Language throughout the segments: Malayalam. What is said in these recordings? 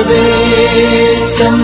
സ്വദേശം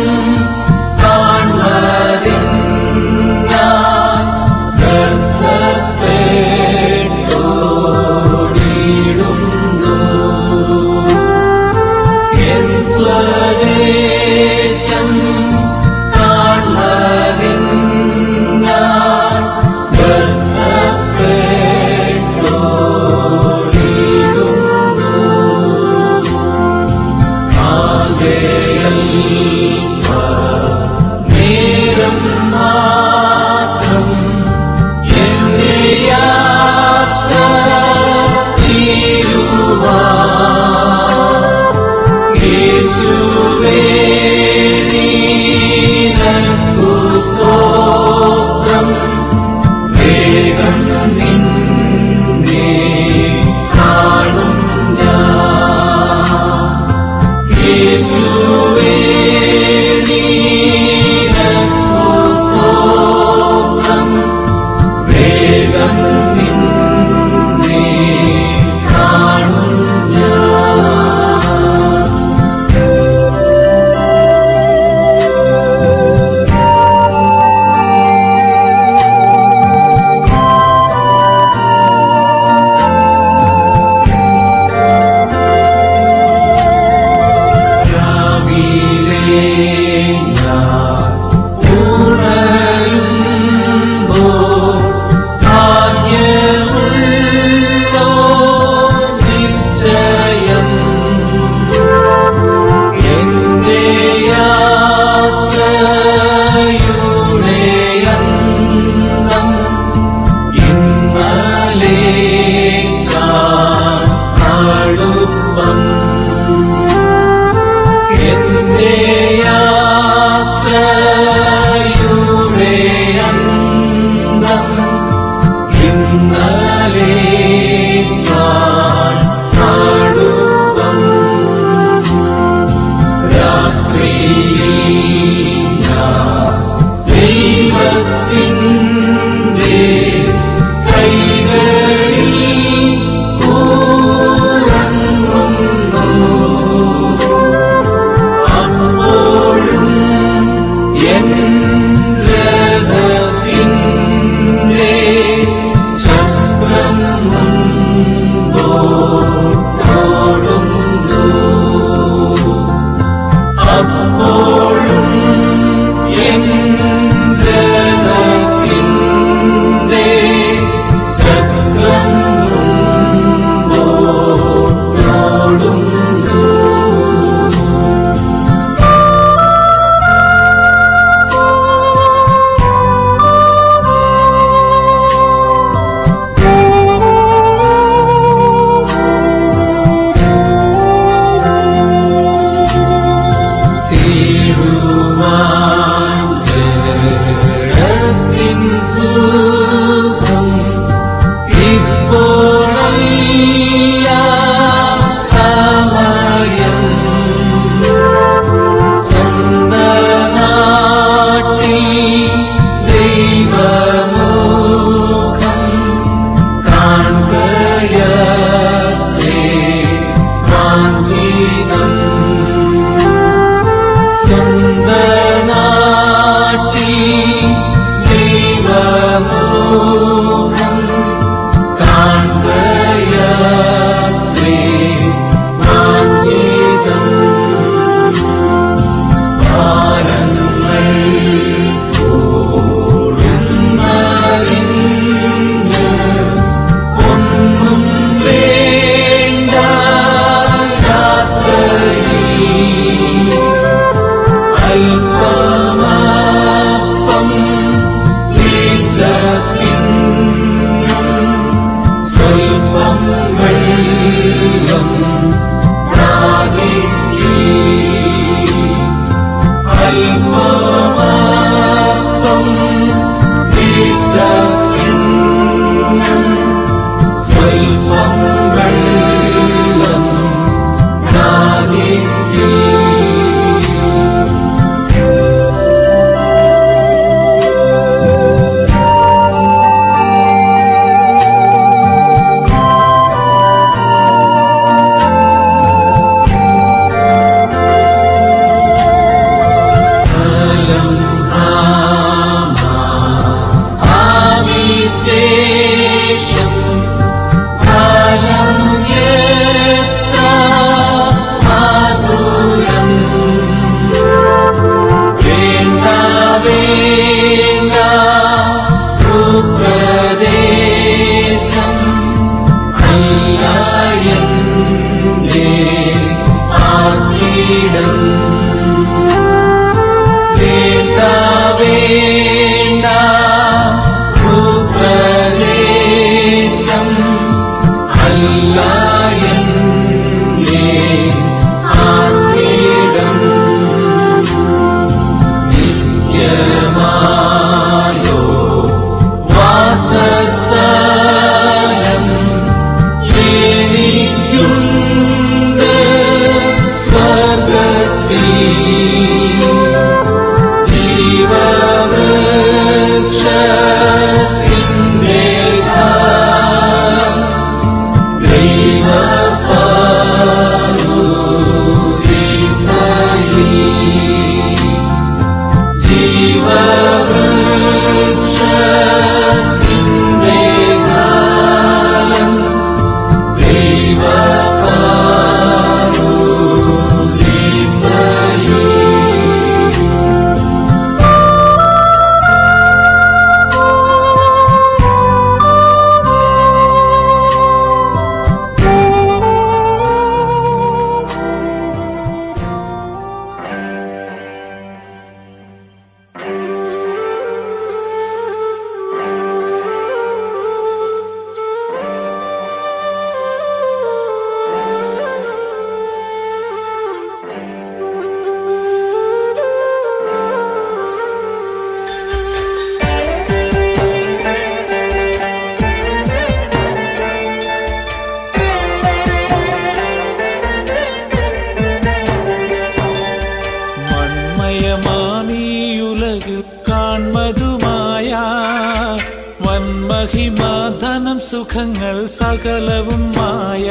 സുഖങ്ങൾ സകലവും മായ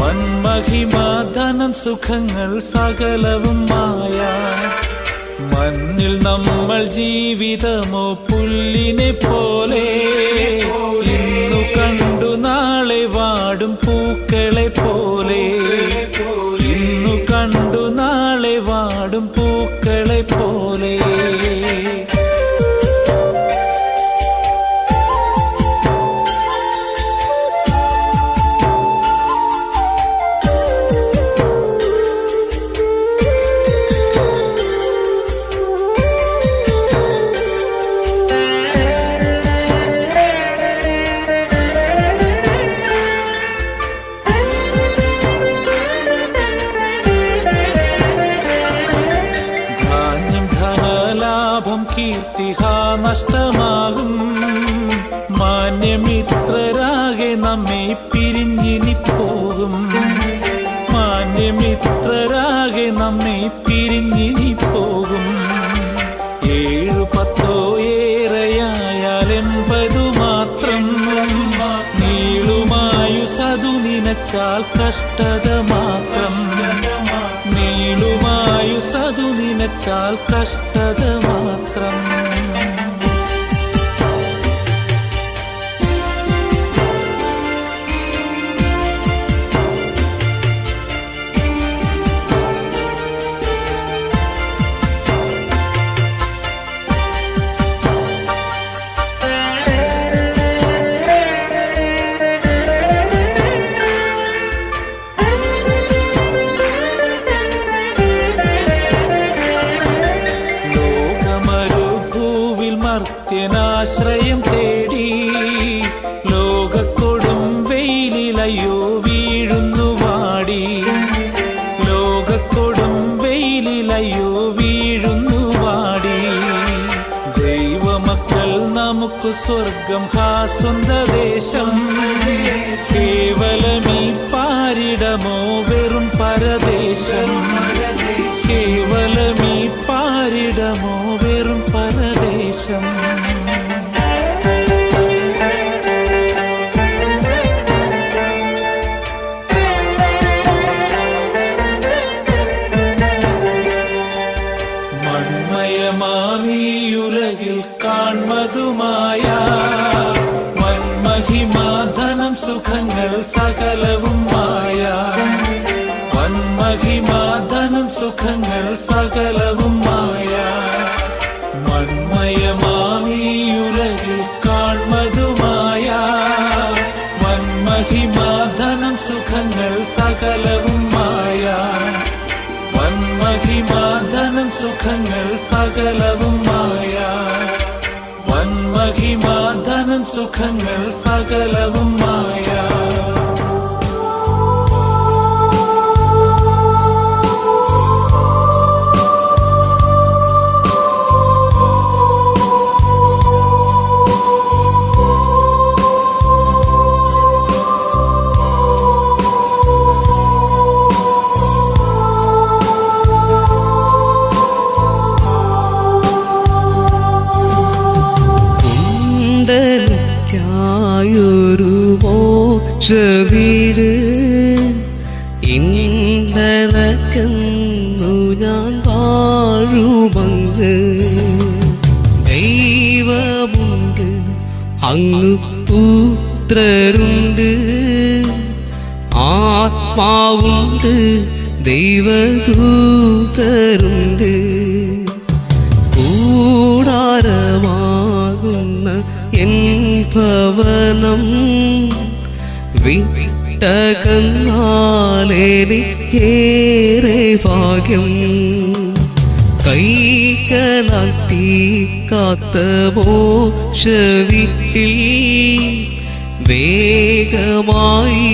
വന്മഹിമാധനം സുഖങ്ങൾ സകലവും മായ മണ്ണിൽ നമ്മൾ ജീവിതമോ പുല്ലിനെ പോലെ ഇന്നു കണ്ടു നാളെ വാടും പൂക്കളെ പോലെ ഇന്നു കണ്ടു നാളെ വാടും പൂക്കളെ പോലെ കീർത്തിഹാ നഷ്ടമാകും മാന്യമിത്രരാകെ നമ്മെ പിരിഞ്ഞിനി പോകും മാന്യമിത്രരാകെ നമ്മെ പിരിഞ്ഞിനി പോകും 7-10 ഏറെയായാൽ 80 മാത്രം നീളുമായുസതു നിനച്ചാൽ കഷ്ടത മാത്രം നീളുമായുസതു നിനച്ചാൽ കഷ്ടത മാത്രം ആശ്രയം തേടി ലോകക്കൊടും വെയിലിലയോ വീഴുന്നു വാടി ലോകക്കൊടും വെയിലിലയോ വീഴുന്നു വാടി ദൈവമക്കൾ നമുക്ക് സ്വർഗം സ്വന്ത ദേശം കേവലമീ പാരിടമോ വെറും പരദേശം കേവലമീ പാരിടമോ വെറും പരദേശം മൺമയമാമീയുലകിൽ കാൺമതുമായ വന്മഹിമാധനം സുഖങ്ങൾ സകലവും മായ വന്മഹിമാധനം സുഖങ്ങൾ സകലവും മായ മൺമയമാമീയുലകിൽ കാൺമതുമായ വന്മഹിമാധനം സുഖങ്ങൾ സകലവും മായ വന്മഹിമാധനം സുഖങ്ങൾ സകലവും മായ. വൻമഹിമ ധനം സുഖങ്ങൾ സകലവും മായ. ൊരു മോക്ഷവീട് ഇന്നലക്കുന്നു ഞാൻ വാഴുമങ്ങ്. ദൈവമുണ്ട്, അങ്ങ് പുത്രരുണ്ട്, ആത്മാവുണ്ട്, ദൈവദൂതരുണ്ട്. കൂടാരമാകുന്ന എൻ ഭവനം വിട്ടകന്നാലേറെ ഭാഗ്യം. കൈകളാൽ തീ കാത്ത മോക്ഷവീട്ടിൽ വേഗമായി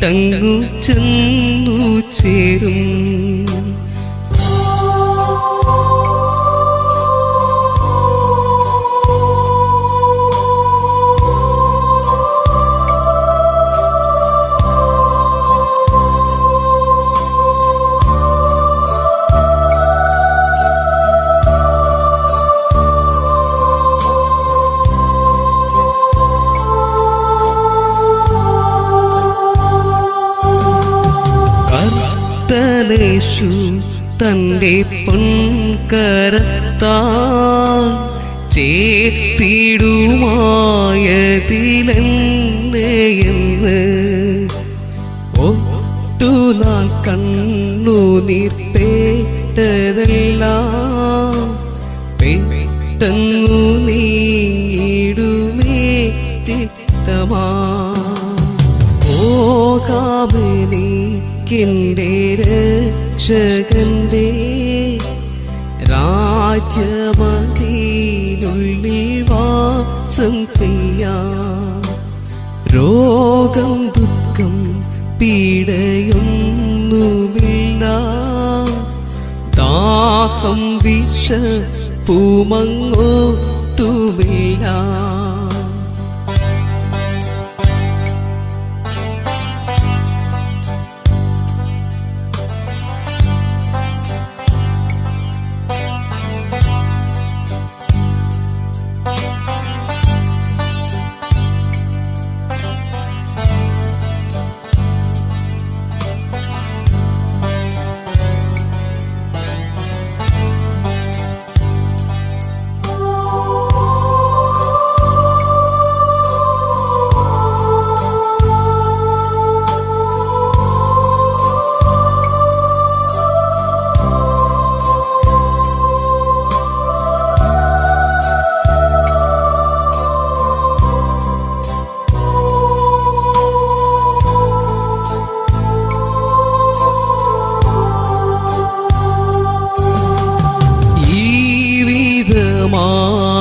തങ്ങു ചെന്നു ചേരും. യേശു തന്റെ പൊൻകരത്താൽ ചേർത്തിടുമായതിലെന്ന് ഒട്ടുനാൾ കണ്ണുനീർപ്പേട്ടതെല്ലാം പെട്ടെന്നു നീടുമേ തിക്തമാ. പോകാമെനിക്കെൻ്റെ രക്ഷകന്റെ രാജ്യമതിനുള്ളിൽ വാസം ചെയ്യാം. രോഗം ദുഃഖം പീഡയൊന്നുമില്ല, ദാഹം വിഷപ്പുമങ്ങോട്ടുമില്ല.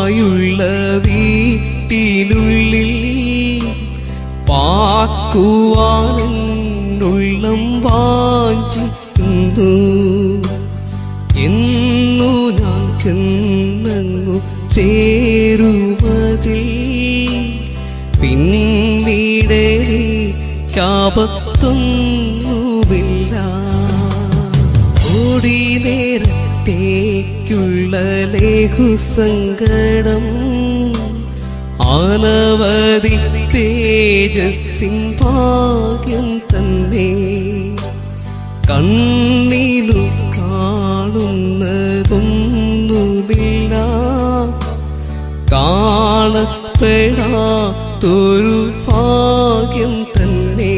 ായുള്ള വീട്ടിനുള്ളിൽ പാർക്കുവാനുള്ളം വാഞ്ചിക്കുന്നു. എന്നു ഞാൻ ചെന്നു ചേരുമതിൽ പിന്നീടേക്കാപത്തൊന്നുമില്ല. ഓടി നേരത്തേക്കുള്ള ലഘുസങ്കടം അനവധി തേജസ്സിൻ ഭാഗ്യം തന്നെ. കണ്ണിലു കാണുന്നതൊന്നുമില്ല, കാണപ്പെടാത്തൊരു ഭാഗ്യം തന്നെ.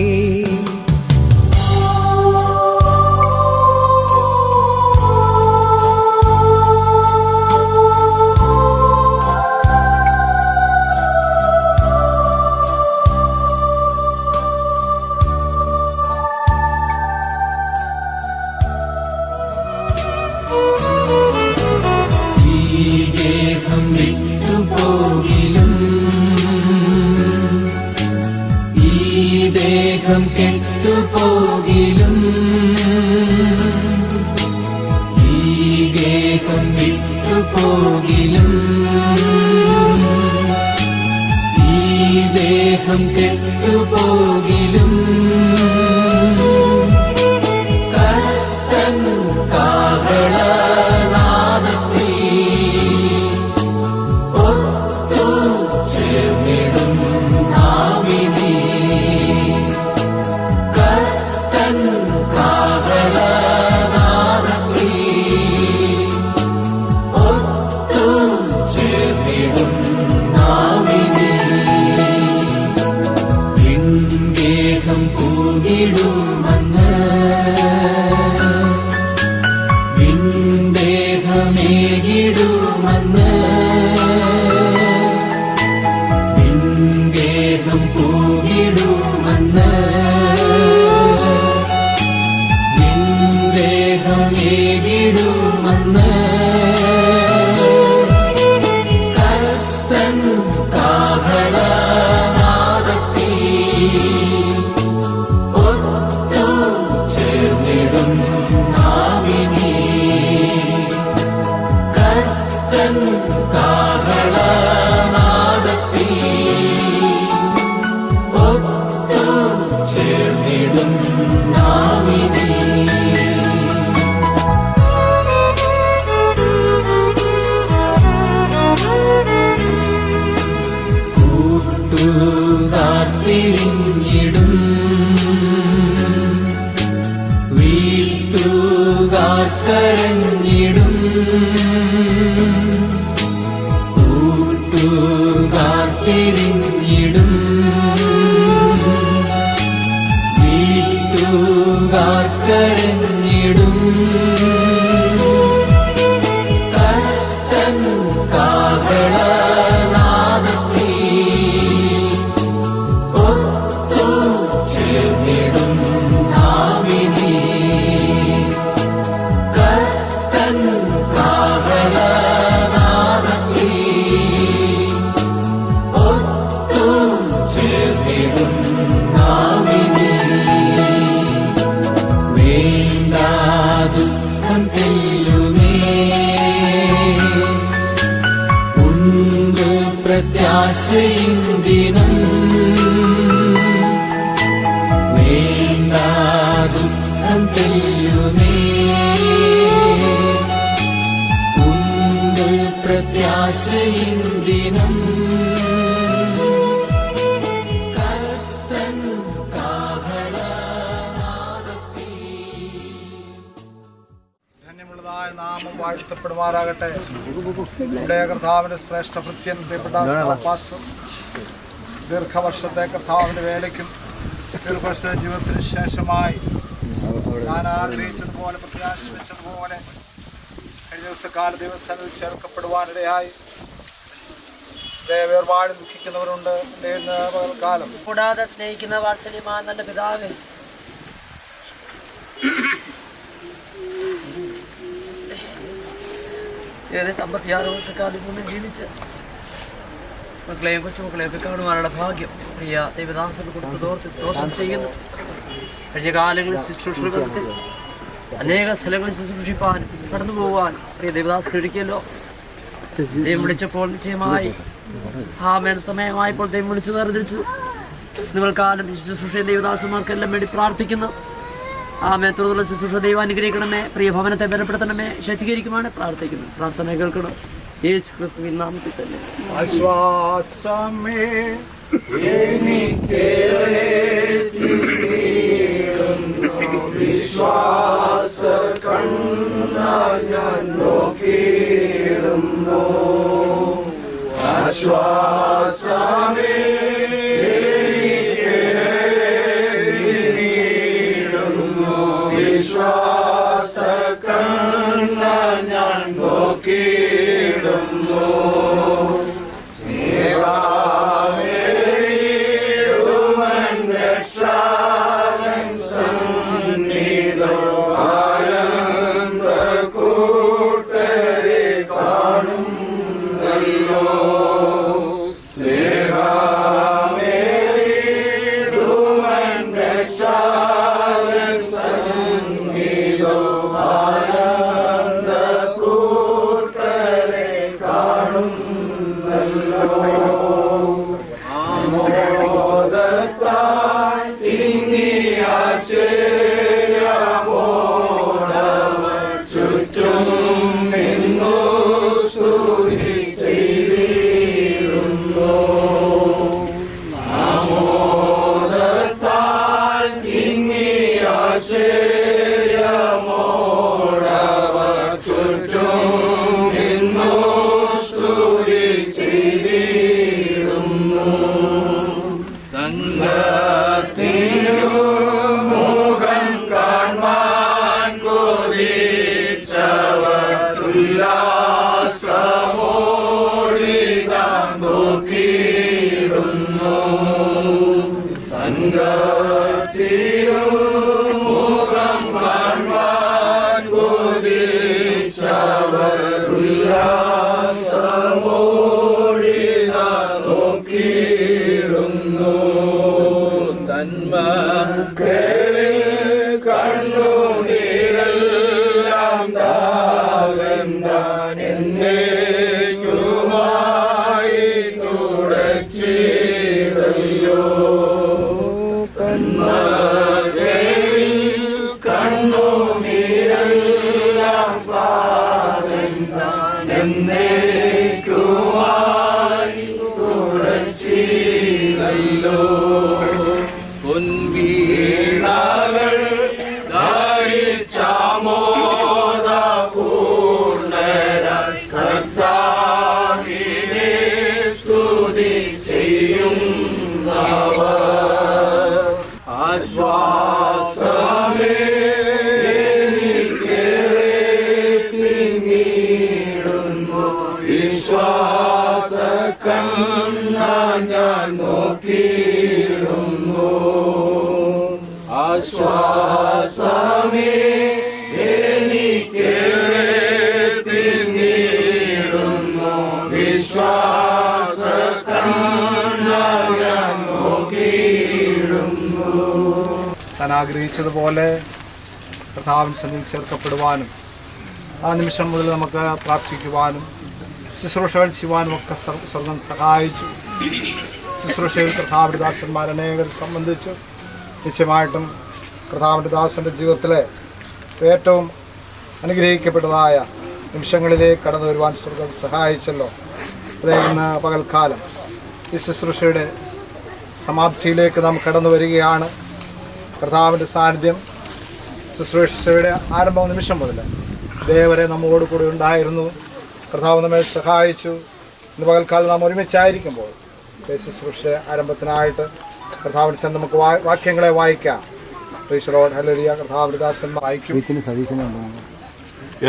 ഗേഹം കെട്ടുപോകിലും ഈ ഗേഹം വിട്ടുപോകിലും ഈ ദേഹം കെട്ടുപോകിലും കർത്തൻ കാഹളനാദത്തിൽ ഒത്തു ചേർന്നിടും നാവിനെ കർത്തൻ കാഹളനാദത്തിൽ ഒത്തു ചേർന്നിടും നാവിനെ വിൺഗേഹം കൂടിടുമെന്ന് വിൺദേഹമേകിടുമെന്ന് വിൺഗേഹം കൂടിടുമെന്ന് വിൺദേഹമേകിടുമെന്ന് കർത്തൻ കാഹളനാദത്തിൽ ഒത്തു ചേർന്നിടും നാവിനെ കർത്തൻ കാഹളനാദത്തിൽ ഒത്തു ചേർന്നിടും നാവിനെ കൂട്ടുകാർത്തിരിഞ്ഞിടും വീട്ടുകാർക്കരഞ്ഞിടും കൂട്ടുകാർത്തിരിഞ്ഞിടും വീട്ടുകാർക്കരഞ്ഞിടും കർത്തൻ കാഹളനാദത്തിൽ ഒത്തു ചേർന്നിടും നാവിനെ കർത്തൻ കാഹളനാദത്തിൽ ഒത്തു ചേർന്നിടും നാവിനെ വേണ്ട ദുഃഖം തെല്ലുമേ ഉണ്ട് പ്രത്യാശയും ദിനം വേണ്ട ദുഃഖം തെല്ലുമേ ഉണ്ട് പ്രത്യാശയും ദിനം കർത്തൻ കാഹളനാദത്തിൽ ധന്യമുള്ളതായ നാമം വാഴ്ത്തപ്പെടുമാറാകട്ടെ. നമ്മുടെ കർത്താവിന്റെ ശ്രേഷ്ഠ ഭൃത്യൻ പ്രിയപ്പെട്ട പാസ്റ്റർ ദീർഘവർഷത്തെ കർത്താവിന്റെ വേലയ്ക്കും ദീർഘവർഷത്തെ ജീവിതത്തിന് ശേഷമായി ഞാൻ ആഗ്രഹിച്ചതുപോലെ പ്രത്യാശിച്ചതുപോലെ കഴിഞ്ഞ ദിവസക്കാല ദിവസങ്ങളിൽ ചേർക്കപ്പെടുവാനിടയായി വേർപാട് ദുഃഖിക്കുന്നവരുണ്ട്. ഇന്ന് കാലം കൂടാതെ സ്നേഹിക്കുന്ന വാത്സല്യമായ നല്ല പിതാവേ, ഏകദേശം 56 വർഷക്കാലം മുന്നേ ജീവിച്ച് മക്കളെയും കൊച്ചുമക്കളെയൊക്കെ കാണുവാനുള്ള ഭാഗ്യം പ്രിയ ദൈവദാസന് കൊടുത്ത് തോർത്ത് സ്തോത്രം ചെയ്യുന്നു. കഴിഞ്ഞ കാലങ്ങളിൽ ശുശ്രൂഷകൾക്ക് അനേക സ്ഥലങ്ങളിൽ ശുശ്രൂഷിപ്പാനും കടന്നു പോകുവാനും പ്രിയ ദൈവദാസൻ ഒരുക്കിയല്ലോ. ദൈവം വിളിച്ചപ്പോൾ നിശ്ചയമായി ആമേൻ സമയമായപ്പോൾ ദൈവം വിളിച്ചു വേർതിരിച്ചു. നിങ്ങൾക്കാലം ശുശ്രൂഷ ദൈവദാസന്മാർക്കെല്ലാം വേണ്ടി പ്രാർത്ഥിക്കുന്നു. ആമേ തുടർന്നുള്ള ശുശ്രൂഷ ദൈവം അനുഗ്രഹിക്കണമേ. പ്രിയ ഭവനത്തെ ബലപ്പെടുത്തണമേ. ശക്തീകരിക്കുമാണ് പ്രാർത്ഥിക്കുന്നു. പ്രാർത്ഥന കേൾക്കണം യേശു ക്രിസ്തുവിൻ നാമത്തിൽ തന്നെ. ആശ്വാസമേ വിശ്വാസ ഞാൻ നോക്കിയിടുന്നു. ആശ്വാസമേ വിശ്വാസ ഞാൻ നോക്കിയിടുന്നു. കൂട്ടരെ കാണുന്നല്ലോ സ്നേഹ താൻ ആഗ്രഹിച്ചതുപോലെ കർത്താവിൻ സന്നിധിയിൽ ചേർക്കപ്പെടുവാനും ആ നിമിഷം മുതൽ നമുക്ക് പ്രാർത്ഥിക്കുവാനും ശുശ്രൂഷകൾ ചെയ്യുവാനും ഒക്കെ സ്വർഗം സഹായിച്ചു. ശുശ്രൂഷയിൽ കർത്താവിൻ്റെ ദാസന്മാർ അനേകർ സംബന്ധിച്ചു. നിശ്ചയമായിട്ടും കർത്താവിൻ്റെ ദാസൻ്റെ ജീവിതത്തിലെ ഏറ്റവും അനുഗ്രഹിക്കപ്പെട്ടതായ നിമിഷങ്ങളിലേക്ക് കടന്നു വരുവാൻ സ്വർഗം സഹായിച്ചല്ലോ. അദ്ദേഹം ഇന്ന് പകൽക്കാലം ഈ ശുശ്രൂഷയുടെ സമാപ്തിയിലേക്ക് നാം കടന്നു വരികയാണ്. കർത്താവിൻ്റെ സാന്നിധ്യം ശുശ്രൂഷയുടെ ആരംഭ നിമിഷം മുതൽ ഇതേവരെ നമ്മോട് കൂടി ഉണ്ടായിരുന്നു. കർത്താവ് നമ്മെ സഹായിച്ചു. ഇന്ന് പകൽക്കാലം നാം ഒരുമിച്ചായിരിക്കുമ്പോൾ ശുശ്രൂഷ ആരംഭത്തിനായിട്ട് കർത്താവിൻ്റെ സന്നിധി നമുക്ക് വാക്യങ്ങളെ വായിക്കാം. ഹല്ലേലൂയ. കർത്താവിൻ്റെ ദാസൻ വായിക്കും.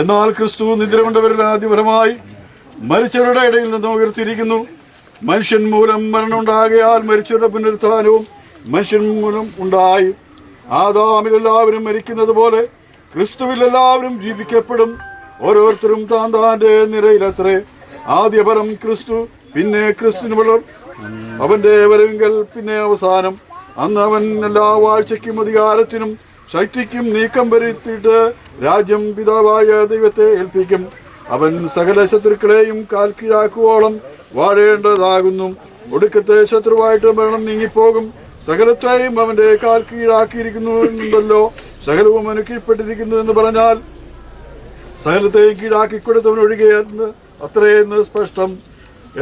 എന്നാൽ ക്രിസ്തു നിദ്ര കൊണ്ടവരിൽ ആദ്യപരമായി മരിച്ചവരുടെ ഇടയിൽ നിന്ന് ഉയർത്തിയിരിക്കുന്നു. മനുഷ്യൻ മൂലം മരണം ഉണ്ടാകയാൽ മരിച്ചവരുടെ പുനരുത്ഥാനവും മനുഷ്യൻ മൂലം ഉണ്ടായി. ആദാമിൽ എല്ലാവരും മരിക്കുന്നത് പോലെ ക്രിസ്തുവിൽ എല്ലാവരും ജീവിക്കപ്പെടും. ഓരോരുത്തരും താൻ താൻ്റെ നിരയിലത്രേ. ആദ്യപരം ക്രിസ്തു, പിന്നെ ക്രിസ്തുവിന് വളർ, അവന്റെ വരവിങ്കൽ പിന്നെ അവസാനം. അന്ന് അവൻ എല്ലാ വാഴ്ചയ്ക്കും അധികാരത്തിനും ശക്തിക്കും നീക്കം വരുത്തിയിട്ട് രാജ്യം പിതാവായ ദൈവത്തെ ഏൽപ്പിക്കും. അവൻ സകല ശത്രുക്കളെയും കാൽ കീഴാക്കുവോളം വാഴേണ്ടതാകുന്നു. ഒടുക്കത്തെ ശത്രുവായിട്ട് മരണം നീങ്ങിപ്പോകും. സകലത്തെയും അവന്റെ കാൽ കീഴാക്കിയിരിക്കുന്നുണ്ടല്ലോ. സകലവും അവന് കീഴ്പ്പെട്ടിരിക്കുന്നു എന്ന് പറഞ്ഞാൽ സകലത്തെയും കീഴാക്കിക്കൊടുത്തവൻ ഒഴികെയെന്ന് അത്രയെന്ന് സ്പഷ്ടം.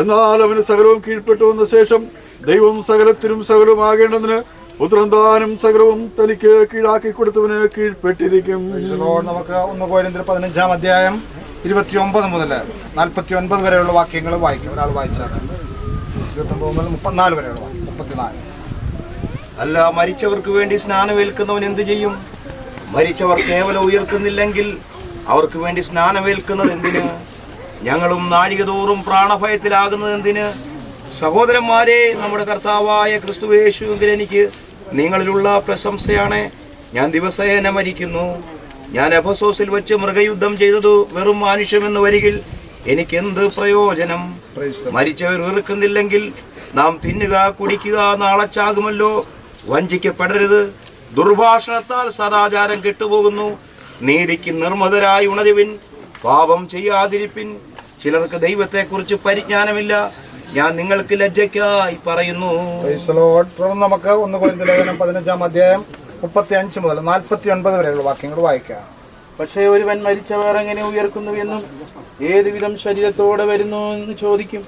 എന്നാൽ അവന് സകലവും കീഴ്പ്പെട്ടു വന്ന ശേഷം ദൈവം സകലത്തിനും സകലവുമാകേണ്ടതിന് പുത്രൻ താനും സകലവും തനിക്ക് കീഴാക്കി കൊടുത്തവന് കീഴ്പ്പെട്ടിരിക്കും. നമുക്ക് 1 കൊരിന്ത്യർ 15-ാം അധ്യായം 29 മുതൽ 49 വരെയുള്ള വാക്യങ്ങൾ വായിക്കും. ഒരാൾ വായിച്ചാൽ 29 മുതൽ 34 വരെയുള്ള 34. അല്ല, മരിച്ചവർക്ക് വേണ്ടി സ്നാനമേൽക്കുന്നവൻ എന്തു ചെയ്യും? മരിച്ചവർ കേവലം ഉയർക്കുന്നില്ലെങ്കിൽ അവർക്ക് വേണ്ടി സ്നാനമേൽക്കുന്നത് എന്തിന്? ഞങ്ങളും നാഴികതോറും പ്രാണഭയത്തിലാകുന്നത് എന്തിന്? സഹോദരന്മാരെ, നമ്മുടെ കർത്താവായ ക്രിസ്തുയേശുവിൽ എനിക്ക് നിങ്ങളിലുള്ള പ്രശംസയാണ്. ഞാൻ ദിവസേന മരിക്കുന്നു. ഞാൻ എഫെസോസിൽ വെച്ച് മൃഗയുദ്ധം ചെയ്തതു വെറും മാനുഷ്യമെന്ന് വരികിൽ എനിക്കെന്ത് പ്രയോജനം? മരിച്ചവർ വെറുക്കുന്നില്ലെങ്കിൽ നാം തിന്നുക കുടിക്കുക നാളച്ചാകുമല്ലോ. വഞ്ചിക്കപ്പെടരുത്. ദുർഭാഷണത്താൽ സദാചാരം കെട്ടുപോകുന്നു. നീതിക്ക് നിർമ്മതരായി ഉണരുവിൻ. പാപം ചെയ്യാതിരിപ്പിൻ. ചിലർക്ക് ദൈവത്തെക്കുറിച്ച് പരിജ്ഞാനമില്ല. ഞാൻ നിങ്ങൾക്ക് ലജ്ജയ്ക്കായി പറയുന്നു. നമുക്ക് 1 കൊരിന്ത്യർ ലേഖനം 15-ാം അധ്യായം 35 മുതൽ 49 വരെയുള്ള വാക്യങ്ങൾ വായിക്കാം. പക്ഷേ ഒരുവൻ മരിച്ചവർ എങ്ങനെ ഉയർക്കുന്നു എന്നും ഏതുവിധം ശരീരത്തോടെ വരുന്നു എന്ന് ചോദിക്കും.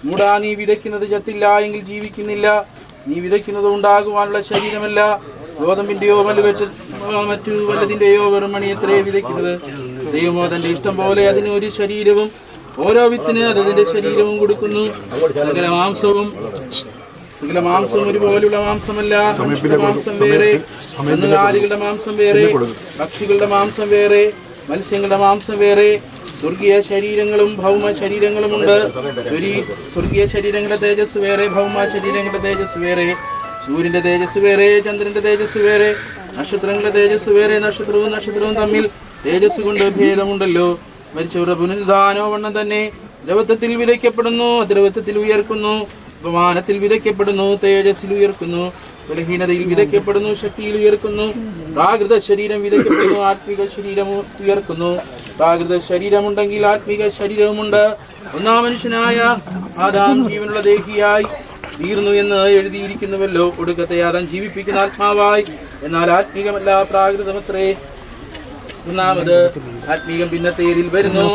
മൂടാ, നീ വിതയ്ക്കുന്നത് ചത്തില്ല എങ്കിൽ ജീവിക്കുന്നില്ല. നീ വിതയ്ക്കുന്നത് ഉണ്ടാകുവാനുള്ള ശരീരമല്ല, ഗോതമ്പിന്റെയോ മറ്റു വല്ലതിന്റെയോ വെറുമണി എത്രേ വിതയ്ക്കുന്നത്. ദൈവമോ തന്റെ ഇഷ്ടം പോലെ അതിന് ഒരു ശരീരവും ഓരോ വിത്തിന് അതിന്റെ ശരീരവും കൊടുക്കുന്നു. സകല മാംസവും ഒരുപോലുള്ള മാംസമല്ല. മാംസം വേറെ, കന്നുകാലികളുടെ മാംസം വേറെ, പക്ഷികളുടെ മാംസം വേറെ, മത്സ്യങ്ങളുടെ മാംസം വേറെ. സ്വർഗീയ ശരീരങ്ങളും ഭൗമ ശരീരങ്ങളുമുണ്ട്. സ്വർഗീയ ശരീരങ്ങളുടെ തേജസ് വേറെ, ഭൗമ ശരീരങ്ങളുടെ തേജസ് വേറെ. സൂര്യന്റെ തേജസ് വേറെ, ചന്ദ്രന്റെ തേജസ് വേറെ, നക്ഷത്രങ്ങളുടെ തേജസ് വേറെ. നക്ഷത്രവും തമ്മിൽ തേജസ് കൊണ്ട് ഭേദമുണ്ടല്ലോ. മരിച്ചവരുടെ പുനരുദ്ധാനോ വണ്ണം തന്നെ ദ്രവത്വത്തിൽ വിതയ്ക്കപ്പെടുന്നു, അദ്രവത്വത്തിൽ ഉയർക്കുന്നു. അപമാനത്തിൽ വിതയ്ക്കപ്പെടുന്നു, തേജസ്സിൽ ഉയർക്കുന്നു. ബലഹീനതയിൽ വിതയ്ക്കപ്പെടുന്നു, ശക്തിയിൽ ഉയർക്കുന്നു. പ്രാകൃത ശരീരം വിതയ്ക്കപ്പെടുന്നു, ആത്മിക ശരീരം ഉയർക്കുന്നു. പ്രാകൃത ശരീരമുണ്ടെങ്കിൽ ആത്മിക ശരീരവുമുണ്ട്. ഒന്നാം മനുഷ്യനായ ആദാം ജീവനുള്ള ദേഹിയായി തീർന്നു എന്ന് എഴുതിയിരിക്കുന്നുവല്ലോ. ഒടുക്കത്തെ ആദാം ജീവിപ്പിക്കുന്ന ആത്മാവായി, എന്നാൽ ആത്മീകമല്ല പ്രാകൃതമത്രേ. ഒന്നാമത് ആത്മീകം, പിന്നത്തേതിൽ വരുന്നു.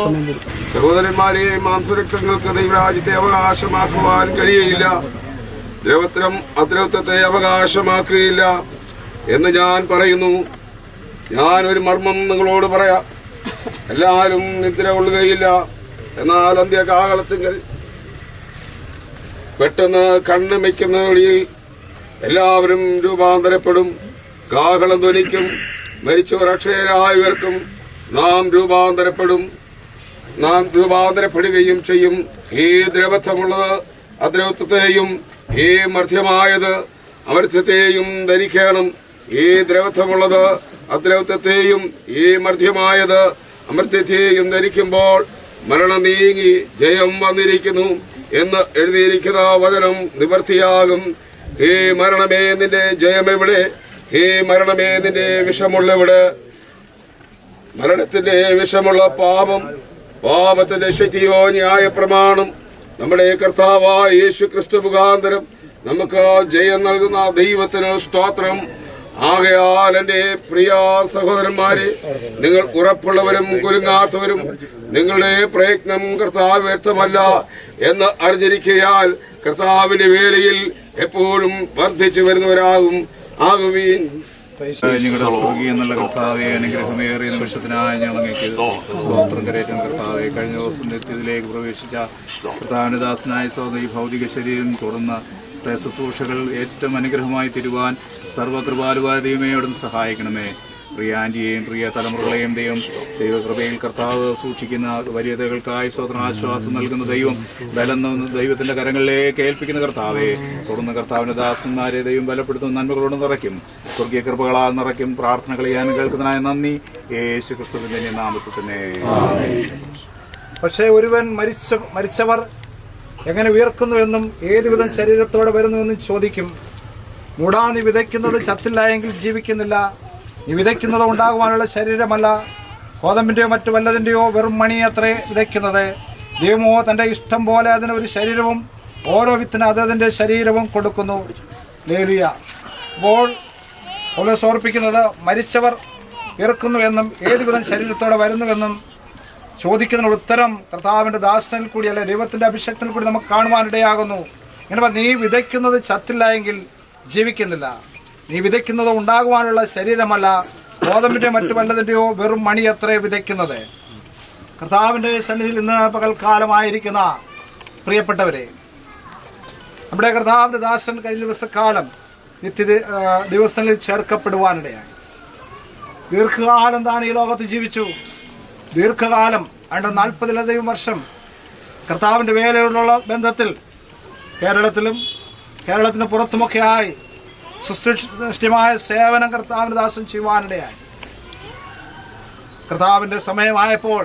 സഹോദരന്മാരെ, മാംസരക്തങ്ങൾക്ക് ദൈവരാജ്യത്തെ അവകാശമാക്കുവാൻ കഴിയയില്ല. ദ്രവത്വം അദ്രവത്വത്തെ അവകാശമാക്കുകയില്ല എന്ന് ഞാൻ പറയുന്നു. ഞാൻ ഒരു മർമ്മം നിങ്ങളോട് പറയാം. എല്ലാവരും നിദ്ര കൊള്ളുകയില്ല, എന്നാൽ അന്ത്യകാലത്തിങ്കൽ പെട്ടെന്ന് കണ്ണ് വയ്ക്കുന്ന വഴിയിൽ എല്ലാവരും രൂപാന്തരപ്പെടും. കാഹളം ധ്വനിക്കും, മരിച്ചവർ അക്ഷയരായി ഉയർക്കും. നാം രൂപാന്തരപ്പെടുകയും ചെയ്യും. ഈ ദ്രവത്വമുള്ളത് അദ്രവത്വത്തെയും ഈ മർത്യമായത് അമർത്യത്തെയും ധരിക്കണം. ഈ ദ്രവത്വമുള്ളത് അദ്രവത്വത്തെയും ഈ മർത്യമായത് അമർത്യത്തെയും ധരിക്കുമ്പോൾ മരണം നീങ്ങി ജയം വന്നിരിക്കുന്നു എന്ന് എഴുതിയിരിക്കുന്ന വചനം നിവർത്തിയാകും. ഹേ മരണമേ, നിന്റെ ജയമെവിടെ? ഹേ മരണമേ, നിന്റെ വിഷമുള്ളവിടെ? മരണത്തിന്റെ വിഷമുള്ള പാപം, പാപത്തിന്റെ ശക്തിയോ ന്യായപ്രമാണം. നമ്മുടെ കർത്താവായ യേശു ക്രിസ്തു മുഖാന്തരം നമുക്ക് ജയം നൽകുന്ന ദൈവത്തിന് സ്തോത്രം. ആകയാൽ എൻ്റെ പ്രിയ സഹോദരന്മാരെ, നിങ്ങൾ ഉറപ്പുള്ളവരും കുലുങ്ങാത്തവരും നിങ്ങളുടെ പ്രയത്നം കർത്താവ് വ്യർത്ഥമല്ല എന്ന് അറിഞ്ഞിരിക്കയാൽ കർത്താവിന്റെ വേലയിൽ എപ്പോഴും വർദ്ധിച്ചു വരുന്നവരാകുവീൻ. നിങ്ങളുടെ സ്വർഗീയ നല്ല കർത്താവെ, അനുഗ്രഹമേറിയ നിമിഷത്തിനായി ഞങ്ങൾക്ക് സ്തോത്രം കരേറ്റം. കർത്താവെ, കഴിഞ്ഞ ദിവസം നിത്യത്തിലേക്ക് പ്രവേശിച്ച കർത്താവിന്റെ ദാസനായ സഹോദരി ഭൗതിക ശരീരം തുടർന്ന് ശുശ്രൂഷകൾ ഏറ്റവും അനുഗ്രഹമായി തരുവാൻ സർവകൃപാലുവായ ദൈവമേ അവിടുന്ന് സഹായിക്കണമേ. പ്രിയ ആൻറ്റിയെയും പ്രിയ തലമുറകളെയും ദൈവകൃപയിൽ കർത്താവ് സൂക്ഷിക്കുന്ന വര്യതകൾക്കായി സ്വതന്ത്ര ആശ്വാസം നൽകുന്ന ദൈവം, ബലം ദൈവത്തിന്റെ കരങ്ങളിലേക്ക് ഏൽപ്പിക്കുന്ന കർത്താവെ, തുടർന്ന് കർത്താവിന്റെ ദാസന്മാരെ ദൈവം ബലപ്പെടുത്തുന്ന നന്മകളോട് നിറയ്ക്കും, സ്വർഗീയ കൃപകളാൽ നിറയ്ക്കും. പ്രാർത്ഥനകൾ ഞാൻ കേൾക്കുന്നതിനായ നന്ദി. യേശു ക്രിസ്തുവിന്റെ നാമത്തിൽ തന്നെ. പക്ഷേ ഒരുവൻ മരിച്ചവർ എങ്ങനെ ഉയർക്കുന്നുവെന്നും ഏതുവിധം ശരീരത്തോടെ വരുന്നുവെന്നും ചോദിക്കും. മൂടാ, നീ വിതയ്ക്കുന്നത് ചത്തില്ല എങ്കിൽ ജീവിക്കുന്നില്ല. നീ വിതയ്ക്കുന്നത് ഉണ്ടാകുവാനുള്ള ശരീരമല്ല, ഗോതമ്പിൻ്റെയോ മറ്റു വല്ലതിൻ്റെയോ വെറും മണി അത്രേ വിതയ്ക്കുന്നത്. ദൈവമോ തൻ്റെ ഇഷ്ടം പോലെ അതിനൊരു ശരീരവും ഓരോ വിത്തിന് അതതിൻ്റെ ശരീരവും കൊടുക്കുന്നു. ലേലുയ. അപ്പോൾ പൗലോസ് ഓർപ്പിക്കുന്നത് മരിച്ചവർ ഇറക്കുന്നുവെന്നും ഏതുവിധം ശരീരത്തോടെ വരുന്നുവെന്നും ചോദിക്കുന്നതിന് ഉത്തരം കർത്താവിൻ്റെ ദാസനിൽ കൂടി, അല്ലെ ദൈവത്തിൻ്റെ അഭിഷേകത്തിൽ കൂടി നമുക്ക് കാണുവാനിടയാകുന്നു. ഇങ്ങനെ നീ വിതയ്ക്കുന്നത് ചത്തില്ല എങ്കിൽ ജീവിക്കുന്നില്ല. നീ വിതയ്ക്കുന്നത് ഉണ്ടാകുവാനുള്ള ശരീരമല്ല, ഗോതമ്പിൻ്റെ മറ്റു വല്ലതിൻ്റെയോ വെറും മണി അത്രേ വിതയ്ക്കുന്നത്. കർത്താവിൻ്റെ സന്നിധിയിൽ ഇന്ന് പകൽക്കാലമായിരിക്കുന്ന പ്രിയപ്പെട്ടവരെ, നമ്മുടെ കർത്താവിൻ്റെ ദാസൻ കഴിഞ്ഞ ദിവസക്കാലം ദിവസങ്ങളിൽ ചേർക്കപ്പെടുവാനിടയായി. ദീർഘകാലം താൻ ഈ ലോകത്ത് ജീവിച്ചു. ദീർഘകാലം 40-ലധികം വർഷം കർത്താവിൻ്റെ വേലയോടുള്ള ബന്ധത്തിൽ കേരളത്തിലും കേരളത്തിന് പുറത്തുമൊക്കെയായി സുസ്ഥിരമായ സേവനം കർത്താവിൻ്റെ ദാസൻ ചെയ്യുവാനിടയായി. കർത്താവിൻ്റെ സമയമായപ്പോൾ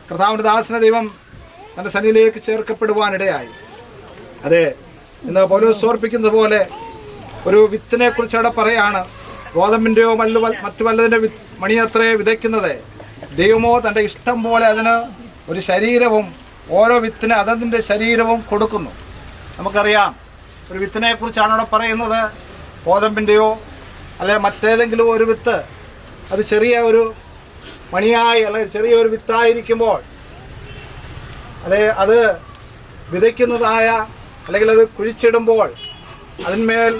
കർത്താവിൻ്റെ ദാസനെ ദൈവം തൻ്റെ സന്നിധിയിലേക്ക് ചേർക്കപ്പെടുവാനിടയായി. അതെ, ഇന്ന് പൗലോസ് ഓർപ്പിക്കുന്നത് പോലെ ഒരു വിത്തിനെ കുറിച്ച് അവിടെ പറയാണ്. ഗോതമ്പിൻ്റെയോ മറ്റു വല്ലതിൻ്റെ മണിയത്രേ വിതയ്ക്കുന്നത്. ദൈവമോ തൻ്റെ ഇഷ്ടം പോലെ അതിന് ഒരു ശരീരവും ഓരോ വിത്തിന് അതതിൻ്റെ ശരീരവും കൊടുക്കുന്നു. നമുക്കറിയാം, ഒരു വിത്തിനെ കുറിച്ചാണ് അവിടെ പറയുന്നത്. ഗോതമ്പിൻ്റെയോ അല്ലെ മറ്റേതെങ്കിലും ഒരു വിത്ത് അത് ചെറിയ ഒരു മണിയായി അല്ലെങ്കിൽ ചെറിയ ഒരു വിത്തായിരിക്കുമ്പോൾ അത് വിതയ്ക്കുന്നതായ അല്ലെങ്കിൽ അത് കുഴിച്ചിടുമ്പോൾ അതിന്മേൽ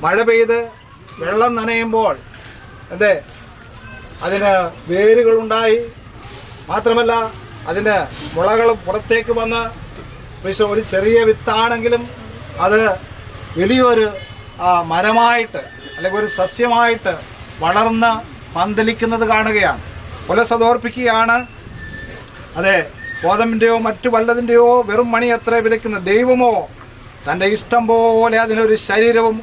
മഴ പെയ്ത് വെള്ളം നനയുമ്പോൾ അതിന് വേരുകളുണ്ടായി, മാത്രമല്ല അതിന് മുളകൾ പുറത്തേക്ക് വന്ന് ഒരു ചെറിയ വിത്താണെങ്കിലും അത് വലിയൊരു മരമായിട്ട് അല്ലെങ്കിൽ ഒരു സസ്യമായിട്ട് വളർന്ന് പന്തലിക്കുന്നത് കാണുകയാണ്. പൗലോസ് ഓർപ്പിക്കുകയാണ്, അതെ, ഗോതമ്പിൻ്റെയോ മറ്റു വല്ലതിൻ്റെയോ വെറും മണി അത്രേ വിതയ്ക്കുന്നത്. ദൈവമോ തൻ്റെ ഇഷ്ടം പോലെ അതിനൊരു ശരീരവും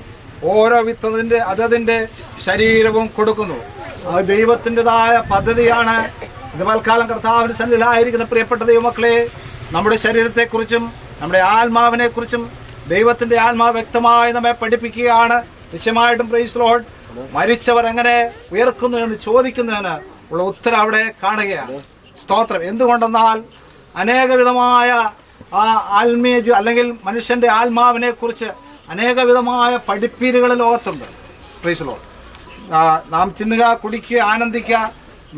ഓരോ വിത്തതിൻ്റെ അതതിൻ്റെ ശരീരവും കൊടുക്കുന്നു. അത് ദൈവത്തിൻ്റെതായ പദ്ധതിയാണ്. ഇത് തൽക്കാലം കർത്താവിന്റെ സന്നിധിയിലായിരിക്കുന്ന പ്രിയപ്പെട്ട ദൈവമക്കളെ, നമ്മുടെ ശരീരത്തെക്കുറിച്ചും നമ്മുടെ ആത്മാവിനെക്കുറിച്ചും ദൈവത്തിന്റെ ആത്മാവ് വ്യക്തമായി നമ്മെ പഠിപ്പിക്കുകയാണ്. നിശ്ചയമായിട്ടും പ്രൈസ് ലോർഡ്, മരിച്ചവർ എങ്ങനെ ഉയർക്കുന്നു എന്ന് ചോദിക്കുന്നതിന് ഉള്ള ഉത്തരം അവിടെ കാണുകയാണ്. സ്തോത്രം. എന്തുകൊണ്ടെന്നാൽ അനേകവിധമായ ആത്മീയ അല്ലെങ്കിൽ മനുഷ്യന്റെ ആത്മാവിനെ കുറിച്ച് അനേകവിധമായ പഠിപ്പീരുകൾ ലോകത്തുണ്ട്. Praise Lord. നാം തിന്നുക, കുടിക്കുക, ആനന്ദിക്കുക,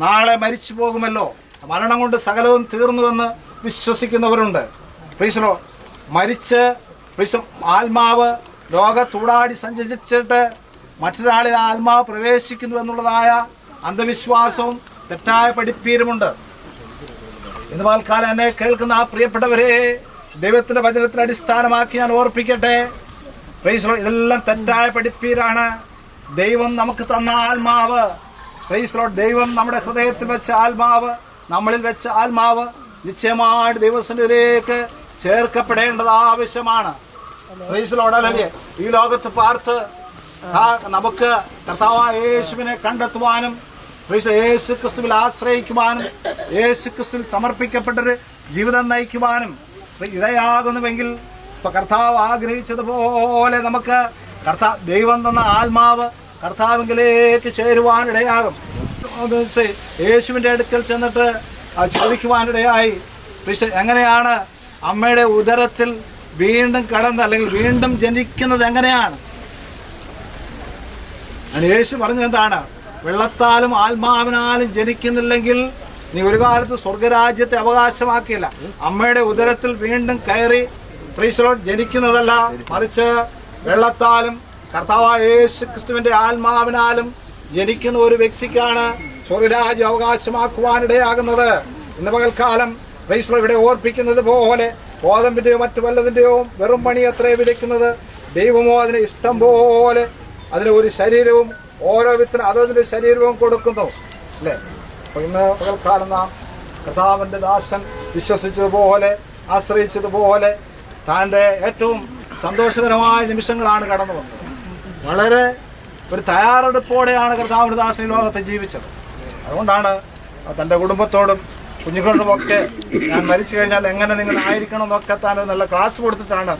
നാളെ മരിച്ചു പോകുമല്ലോ, മരണം കൊണ്ട് സകലവും തീർന്നുവെന്ന് വിശ്വസിക്കുന്നവരുണ്ട്. Praise Lord. മരിച്ച് ആത്മാവ് ലോകത്തൂടാടി സഞ്ചരിച്ചിട്ട് മറ്റൊരാളിൽ ആത്മാവ് പ്രവേശിക്കുന്നു എന്നുള്ളതായ അന്ധവിശ്വാസവും തെറ്റായ പഠിപ്പീരുമുണ്ട്. ഇന്ന് പാൽക്കാലം എന്നെ കേൾക്കുന്ന ആ പ്രിയപ്പെട്ടവരെ, ദൈവത്തിന്റെ വചനത്തിന് അടിസ്ഥാനമാക്കി ഞാൻ ഓർപ്പിക്കട്ടെ. പ്രൈസ് ലോർഡ്, ഇതെല്ലാം തെറ്റായ പഠിപ്പീരാണ്. ദൈവം നമുക്ക് തന്ന ആത്മാവ്, പ്രൈസ് ലോർഡ്, ദൈവം നമ്മുടെ ഹൃദയത്തിൽ വെച്ച ആത്മാവ്, നമ്മളിൽ വെച്ച ആത്മാവ് നിശ്ചയമായിട്ട് ദൈവസന്നിധിയിലേക്ക് ചേർക്കപ്പെടേണ്ടത് ആവശ്യമാണ്. Praise Lord. അല്ലെങ്കിൽ ഈ ലോകത്ത് പാർത്ത് നമുക്ക് കർത്താവായ യേശുവിനെ കണ്ടെത്തുവാനും യേശു ക്രിസ്തുവിൽ ആശ്രയിക്കുവാനും യേശു ക്രിസ്തുവിൽ സമർപ്പിക്കപ്പെട്ടൊരു ജീവിതം നയിക്കുവാനും ഇടയാകുന്നുവെങ്കിൽ കർത്താവ് ആഗ്രഹിച്ചതുപോലെ നമുക്ക് ദൈവം തന്ന ആത്മാവ് കർത്താവിലേക്ക് ചേരുവാനിടയാകും. യേശുവിൻ്റെ അടുക്കൽ ചെന്നിട്ട് ചോദിക്കുവാനിടയായി, എങ്ങനെയാണ് അമ്മയുടെ ഉദരത്തിൽ വീണ്ടും കടന്ന് അല്ലെങ്കിൽ വീണ്ടും ജനിക്കുന്നത് എങ്ങനെയാണ്? യേശു പറഞ്ഞത് എന്താണ്? വെള്ളത്താലും ആത്മാവിനാലും ജനിക്കുന്നില്ലെങ്കിൽ നീ ഒരു കാലത്ത് സ്വർഗരാജ്യത്തെ അവകാശമാക്കിയില്ല. അമ്മയുടെ ഉദരത്തിൽ വീണ്ടും കയറി ജനിക്കുന്നതല്ല, മറിച്ച് വെള്ളത്താലും കർത്താവായ യേശു ക്രിസ്തുവിന്റെ ആത്മാവിനാലും ജനിക്കുന്ന ഒരു വ്യക്തിക്കാണ് സ്വർഗരാജ്യം അവകാശമാക്കുവാനിടയാകുന്നത്. ഇന്ന് പകൽക്കാലം ഇവിടെ ഓർപ്പിക്കുന്നത് പോലെ ഗോതമ്പിന്റെയോ മറ്റു വല്ലതിൻ്റെയോ വെറും മണി അത്രേ വിതയ്ക്കുന്നത്, ദൈവമോ അതിന് ഇഷ്ടം പോലെ അതിന് ഒരു ശരീരവും ഓരോ വിത്തിന് അതതിൻ്റെ ശരീരവും കൊടുക്കുന്നു അല്ലേ? അപ്പോൾ ഇന്ന് പകൽക്കാലം നാം കർത്താവിൻ്റെ ദാസൻ വിശ്വസിച്ചതുപോലെ ആശ്രയിച്ചതുപോലെ താൻ്റെ ഏറ്റവും സന്തോഷകരമായ നിമിഷങ്ങളാണ് കടന്നു വന്നത്. വളരെ ഒരു തയ്യാറെടുപ്പോടെയാണ് കർത്താവിൻ്റെ ദാസൻ ലോകത്തെ ജീവിച്ചത്. അതുകൊണ്ടാണ് തൻ്റെ കുടുംബത്തോടും കുഞ്ഞുങ്ങളോടുമൊക്കെ ഞാൻ മരിച്ചു കഴിഞ്ഞാൽ എങ്ങനെ നിങ്ങൾ ആയിരിക്കണം എന്നൊക്കെ താൻ നല്ല ക്ലാസ് കൊടുത്തിട്ടാണ്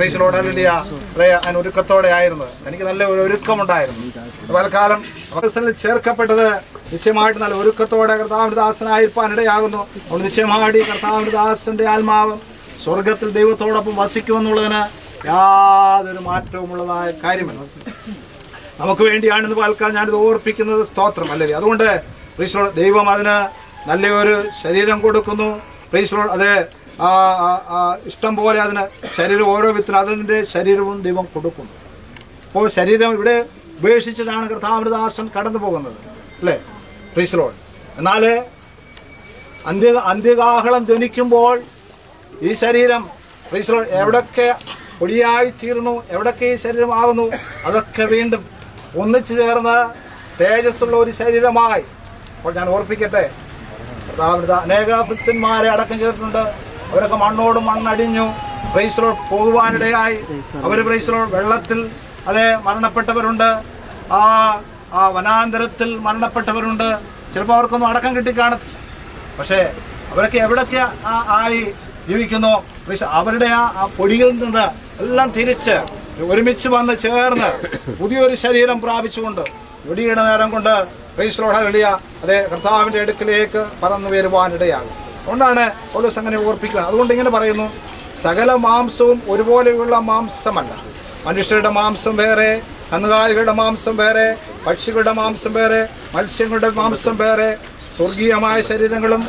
അതിന് ഒരുക്കത്തോടെ ആയിരുന്നത്. എനിക്ക് നല്ല ഒരു ഒരുക്കമുണ്ടായിരുന്നു. പലകാലം അവസരത്തിൽ ചേർക്കപ്പെട്ടത് നിശ്ചയമായിട്ട് നല്ല ഒരുക്കത്തോടെ കർത്താവിൻ്റെ ദാസനായിരിക്കാനിടയാകുന്നു. അതുകൊണ്ട് നിശ്ചയമായിട്ട് കർത്താവിൻ്റെ ദാസന്റെ ആത്മാവ് സ്വർഗത്തിൽ ദൈവത്തോടൊപ്പം വസിക്കുമെന്നുള്ളതിന് യാതൊരു മാറ്റവുമുള്ളതായ കാര്യമല്ല. നമുക്ക് വേണ്ടിയാണെന്ന് പാൽക്കാലം ഞാനിത് ഓർപ്പിക്കുന്നത്. സ്തോത്രം അല്ലേ? അതുകൊണ്ട് ദൈവം അതിന് നല്ലൊരു ശരീരം കൊടുക്കുന്നു. അത് ഇഷ്ടം പോലെ അതിന് ശരീരം ഓരോ വിത്തിന് അതിൻ്റെ ശരീരവും ദൈവം കൊടുക്കുന്നു. അപ്പോൾ ശരീരം ഇവിടെ ഉപേക്ഷിച്ചിട്ടാണ് കർത്താവിൻ്റെ ദാസൻ കടന്നു പോകുന്നത് അല്ലേ? Praise Lord. എന്നാൽ അന്ത്യകാഹളം ധ്വനിക്കുമ്പോൾ ഈ ശരീരം പ്രൈസ് ലോർഡ് എവിടൊക്കെ പൊടിയായി തീർന്നു, എവിടൊക്കെ ഈ ശരീരമാകുന്നു, അതൊക്കെ വീണ്ടും ഒന്നിച്ചു ചേർന്ന് തേജസ്സുള്ള ഒരു ശരീരമായി. അപ്പോൾ ഞാൻ ഓർപ്പിക്കട്ടെ, കർത്താവിൻ്റെ അനേക ഭക്തന്മാരെ അടക്കം ചേർത്തിട്ടുണ്ട്. അവരൊക്കെ മണ്ണോട് മണ്ണടിഞ്ഞു പ്രൈസ് ലോർഡ് പോകുവാനിടയായി. അവർ പ്രൈസ് ലോർഡ് വെള്ളത്തിൽ മരണപ്പെട്ടവരുണ്ട്, ആ വനാന്തരത്തിൽ മരണപ്പെട്ടവരുണ്ട്. ചിലപ്പോൾ അവർക്കൊന്നും അടക്കം കിട്ടിക്കാണത്തില്ല. പക്ഷേ അവരൊക്കെ എവിടൊക്കെ ആയി ജീവിക്കുന്നു, അവരുടെ ആ പൊടിയിൽ നിന്ന് എല്ലാം തിരിച്ച് ഒരുമിച്ച് വന്ന് ചേർന്ന് പുതിയൊരു ശരീരം പ്രാപിച്ചുകൊണ്ട് ഒടിയുടെ നേരം കൊണ്ട് പ്രൈസ് ലോർഡ് ഹല്ലേലൂയ കർത്താവിൻ്റെ അടുക്കിലേക്ക് പറന്നു വരുവാനിടയാകും. അതുകൊണ്ടാണ് പൗലോസ് അങ്ങനെ ഓർപ്പിക്കുക. അതുകൊണ്ട് ഇങ്ങനെ പറയുന്നു, സകല മാംസവും ഒരുപോലെയുള്ള മാംസമല്ല. മനുഷ്യരുടെ മാംസം വേറെ, കന്നുകാലികളുടെ മാംസം വേറെ, പക്ഷികളുടെ മാംസം വേറെ, മത്സ്യങ്ങളുടെ മാംസം വേറെ. സ്വർഗീയമായ ശരീരങ്ങളും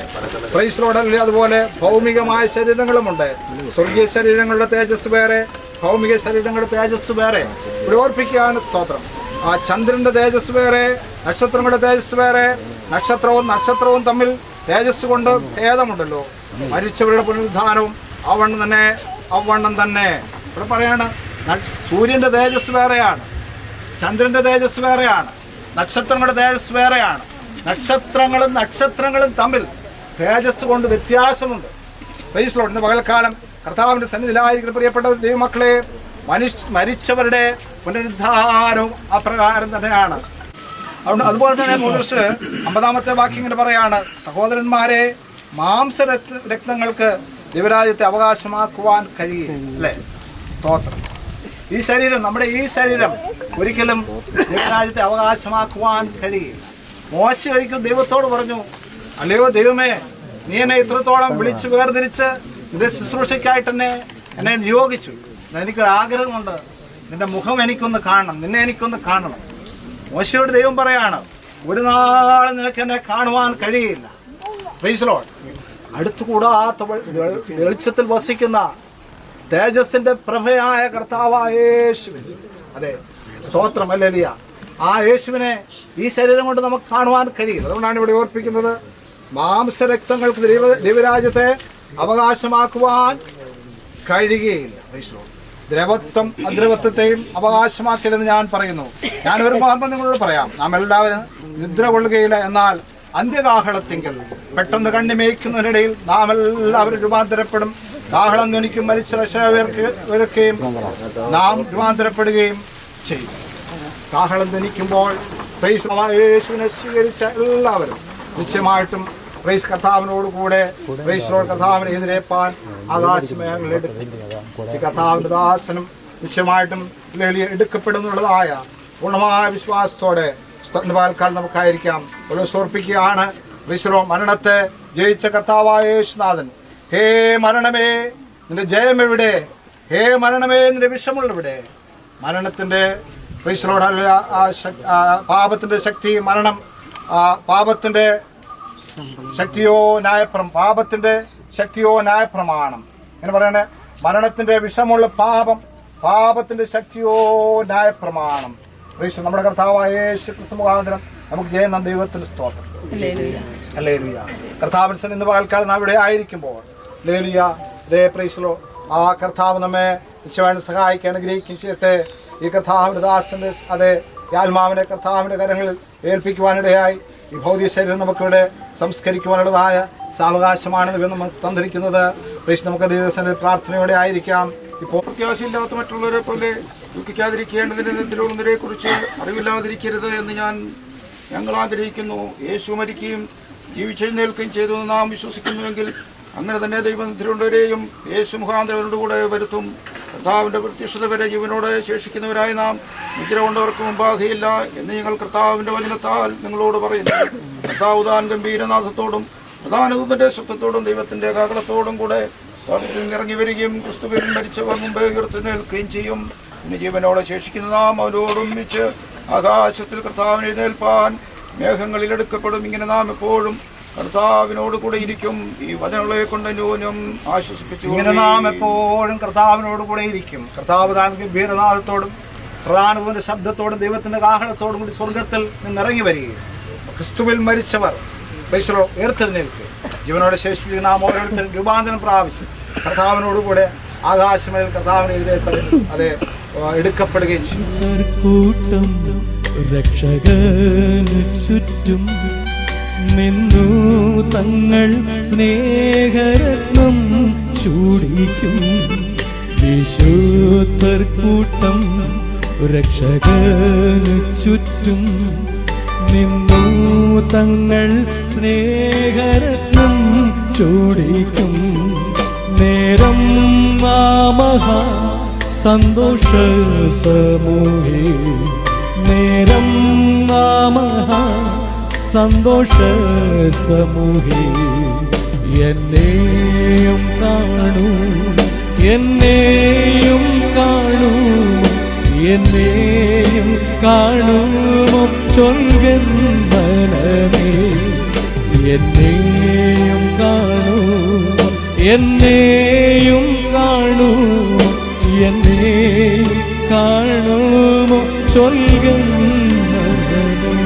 പ്രൈസ് ലോർഡ് ഹല്ലേലൂയ അതുപോലെ ഭൗമികമായ ശരീരങ്ങളുമുണ്ട്. സ്വർഗീയ ശരീരങ്ങളുടെ തേജസ് വേറെ, ഭൗമിക ശരീരങ്ങളുടെ തേജസ് വേറെ. ഇവിടെ ഓർപ്പിക്കുകയാണ്. സ്തോത്രം. ആ ചന്ദ്രന്റെ തേജസ് വേറെ, നക്ഷത്രങ്ങളുടെ തേജസ് വേറെ. നക്ഷത്രവും തമ്മിൽ തേജസ് കൊണ്ട് ഭേദമുണ്ടല്ലോ. മരിച്ചവരുടെ പുനരുദ്ധാനവും അവണ്ണം തന്നെ ഇവിടെ പറയാണ്. സൂര്യന്റെ തേജസ് വേറെയാണ്, ചന്ദ്രന്റെ തേജസ് വേറെയാണ്, നക്ഷത്രങ്ങളുടെ തേജസ് വേറെയാണ്. നക്ഷത്രങ്ങളും തമ്മിൽ തേജസ് കൊണ്ട് വ്യത്യാസമുണ്ട്. Praise Lord. ഇന്ന് പകൽക്കാലം കർത്താവിന്റെ സന്നിധിയിലായിരിക്കുന്ന പ്രിയപ്പെട്ട ദൈവമക്കളെ, മരിച്ചവരുടെ പുനരുദ്ധാനവും അപ്രകാരം തന്നെയാണ്. അതുകൊണ്ട് അതുപോലെ തന്നെ പൗലോസ് 50-ാമത്തെ വാക്യം ഇങ്ങനെ പറയാണ്, സഹോദരന്മാരെ, രക്തങ്ങൾക്ക് ദൈവരാജ്യത്തെ അവകാശമാക്കുവാൻ കഴിയും. അല്ലേ? സ്തോത്രം. ഈ ശരീരം, നമ്മുടെ ഈ ശരീരം ഒരിക്കലും ദൈവരാജ്യത്തെ അവകാശമാക്കുവാൻ കഴിയില്ല. മോശ ഒരിക്കലും ദൈവത്തോട് പറഞ്ഞു, അല്ലയോ ദൈവമേ, നീ എന്നെ ഇത്രത്തോളം വിളിച്ചു വേർതിരിച്ച് നിന്റെ ശുശ്രൂഷയ്ക്കായിട്ട് എന്നെ നിയോഗിച്ചു. എനിക്കൊരാഗ്രഹമുണ്ട്, നിന്റെ മുഖം എനിക്കൊന്ന് കാണണം, നിന്നെ എനിക്കൊന്ന് കാണണം. മോശയോട് ദൈവം പറയാണ്, ഒരു നാൾ നിനക്ക് എന്നെ കാണുവാൻ കഴിയില്ല. Praise Lord. അടുത്തുകൂടാത്ത വെളിച്ചത്തിൽ വസിക്കുന്ന തേജസ്സിന്റെ പ്രഭയായ കർത്താവായ യേശുവിൻ, അതെ സ്തോത്രം, ഹല്ലേലൂയ, ആ യേശുവിനെ ഈ ശരീരം കൊണ്ട് നമുക്ക് കാണുവാൻ കഴിയില്ല. അതുകൊണ്ടാണ് ഇവിടെ ഓർപ്പിക്കുന്നത്, മാംസരക്തങ്ങൾക്ക് ദൈവരാജ്യത്തെ അവകാശമാക്കുവാൻ കഴിയുകയില്ല. ദ്രവത്വം അദ്രവത്വത്തെയും അവകാശമാക്കില്ലെന്ന് ഞാൻ പറയുന്നു. ഞാനൊരു മർമ്മം നിങ്ങളോട് പറയാം, നാം എല്ലാവരും നിദ്ര കൊള്ളുകയില്ല, എന്നാൽ അന്ത്യകാഹളത്തിങ്കൽ പെട്ടെന്ന് കണ്ണിമേയ്ക്കുന്നതിനിടയിൽ നാം എല്ലാവരും രൂപാന്തരപ്പെടും. കാഹളം ധ്വനിക്കും, മരിച്ചവരക്കുകയും നാം രൂപാന്തരപ്പെടുകയും ചെയ്യും. കാഹളം ധ്വനിക്കുമ്പോൾ യേശുവിനെ സ്വീകരിച്ച എല്ലാവരും നിശ്ചയമായിട്ടും പ്രൈസ് കർത്താവിനോടുകൂടെ കർത്താവിനെ എതിരേപ്പാൻ ആകാശമേഖലയിലെടുക്കും. ഈ കർത്താവിന്റെ ദാസനും നിശ്ചയമായിട്ടും എടുക്കപ്പെടുന്നുള്ളതായ പൂർണ്ണമായ വിശ്വാസത്തോടെ പാൽക്കാലം നമുക്കായിരിക്കാം. സമർപ്പിക്കുകയാണ്. മരണത്തെ ജയിച്ച കർത്താവായ യേശുനാഥൻ, ഹേ മരണമേ നിന്റെ ജയം എവിടെ? ഹേ മരണമേ നിന്റെ വിഷമുള്ളവിടെ? മരണത്തിന്റെ പാപത്തിന്റെ ശക്തി മരണം, പാപത്തിന്റെ ശക്തിയോ പാപത്തിന്റെ ശക്തിയോ ന്യായപ്രമാണം എന്ന് പറയണേ. മരണത്തിന്റെ വിഷമുള്ള പാപം, പാപത്തിന്റെ ശക്തിയോ ന്യായപ്രമാണം. നമ്മുടെ കർത്താവായ യേശു ക്രിസ്തു മുഖാന്തരം നമുക്ക് ചെയ്യുന്ന ദൈവത്തിന് സ്തോത്രം. ഹല്ലേലൂയ. കർത്താവിൻ ഇന്ന് പകൽക്കാലം നാം ഇവിടെ ആയിരിക്കുമ്പോൾ ഹല്ലേലൂയ, ദേ പ്രൈസലോ, ആ കർത്താവ് നമ്മെ നിശ്ചയമായും സഹായിക്കാൻ അനുഗ്രഹിക്കുകയും ചെയ്യട്ടെ. ഈ കർത്താവിന്റെ ദാസന്റെ ഈ ആത്മാവിനെ കർത്താവിന്റെ കരങ്ങളിൽ ഏൽപ്പിക്കുവാനിടയായി ഈ ഭൗതിക ശരീരം നമുക്കിവിടെ സംസ്കരിക്കുവാനുള്ളതായ സാവകാശമാണ് നമുക്ക് തന്നിരിക്കുന്നത്. നമുക്ക് ദൈവത്തിന്റെ പ്രാർത്ഥനയോടെ ആയിരിക്കാം. ഇപ്പോൾ പ്രത്യാശയില്ലാത്ത മറ്റുള്ളവരെ പോലെ ദുഃഖിക്കാതിരിക്കേണ്ടതിനെ എന്തിനെ കുറിച്ച് അറിവില്ലാതിരിക്കരുത് എന്ന് ഞങ്ങൾ ആഗ്രഹിക്കുന്നു. യേശു മരിക്കുകയും ജീവിച്ചെഴുന്നേൽക്കുകയും ചെയ്തു നാം വിശ്വസിക്കുന്നുവെങ്കിൽ അങ്ങനെ തന്നെ ദൈവത്തിലുള്ളവരെയും യേശു മുഖാന്തരവരുടെ കൂടെ വരുത്തും. കർത്താവിൻ്റെ പ്രത്യക്ഷത വരെ ജീവനോടെ ശേഷിക്കുന്നവരായി നാം നിദ്ര കൊണ്ടവർക്ക് മുമ്പാകെയില്ല എന്ന് ഞങ്ങൾ കർത്താവിൻ്റെ വചനത്താൽ നിങ്ങളോട് പറയുന്നു. കർത്താവ് താൻ ഗംഭീരനാഥത്തോടും പ്രധാനദൂതന്റെ ശബ്ദത്തോടും ദൈവത്തിന്റെ കാഹളത്തോടും കൂടെ സ്വർഗ്ഗത്തിൽ ഇറങ്ങി വരികയും ക്രിസ്തുവിൽ മരിച്ചവർ മുമ്പേ ഉയർത്തെഴുന്നേൽക്കുകയും ചെയ്യും. ഇന്ന് ജീവനോടെ ശേഷിക്കുന്ന നാം അവരോടൊന്നിച്ച് ആകാശത്തിൽ കർത്താവിനെ എഴുന്നേൽപ്പാൻ മേഘങ്ങളിൽ എടുക്കപ്പെടും. ഇങ്ങനെ നാം എപ്പോഴും കർത്താവിനോട് കൂടെ ഇരിക്കും. ഈ വചനങ്ങളെ കൊണ്ട് ന്യൂനം ആശ്വസിപ്പിച്ചു. ഇങ്ങനെ നാം എപ്പോഴും കർത്താവിനോട് കൂടെ ഇരിക്കും. കർത്താവ് താൻ ഗംഭീരനാഥത്തോടും പ്രധാനദൂതന്റെ ശബ്ദത്തോടും ദൈവത്തിന്റെ കാഹളത്തോടും കൂടി സ്വർഗത്തിൽ നിന്നിറങ്ങി വരികയും ക്രിസ്തുവിൽ മരിച്ചവർ ഉയർത്തെഴുന്നേൽക്കുക. ജീവനോടെ ശേഷിച്ച് നാം ഓരോരുത്തരും രൂപാന്തരം പ്രാപിച്ച് കർത്താവിനോടുകൂടെ ആകാശമേൽ കർത്താവിനെ അതെ എടുക്കപ്പെടുകയും കൂട്ടം രക്ഷകന് ചുറ്റും നിന്നു തങ്ങൾ സ്നേഹരത്നം ചൂടിക്കും. വിശുദ്ധർ കൂട്ടം രക്ഷകന് ചുറ്റും നിന്നു തങ്ങൾ സ്നേഹരത്നം ചൂടിക്കും. നേരം മഹാ സന്തോഷ സമൂഹേ, നേരം മഹാ സന്തോഷ സമൂഹേ. എന്നെയും കാണൂ, എന്നെയും കാണൂ, എന്നെയും കാണുമോ ചൊൽകൻ മനമേ. എന്നെയും കാണൂ, എന്നെയും കാണൂ, എന്നെയും കാണുമോ ചൊൽകൻ മനമേ.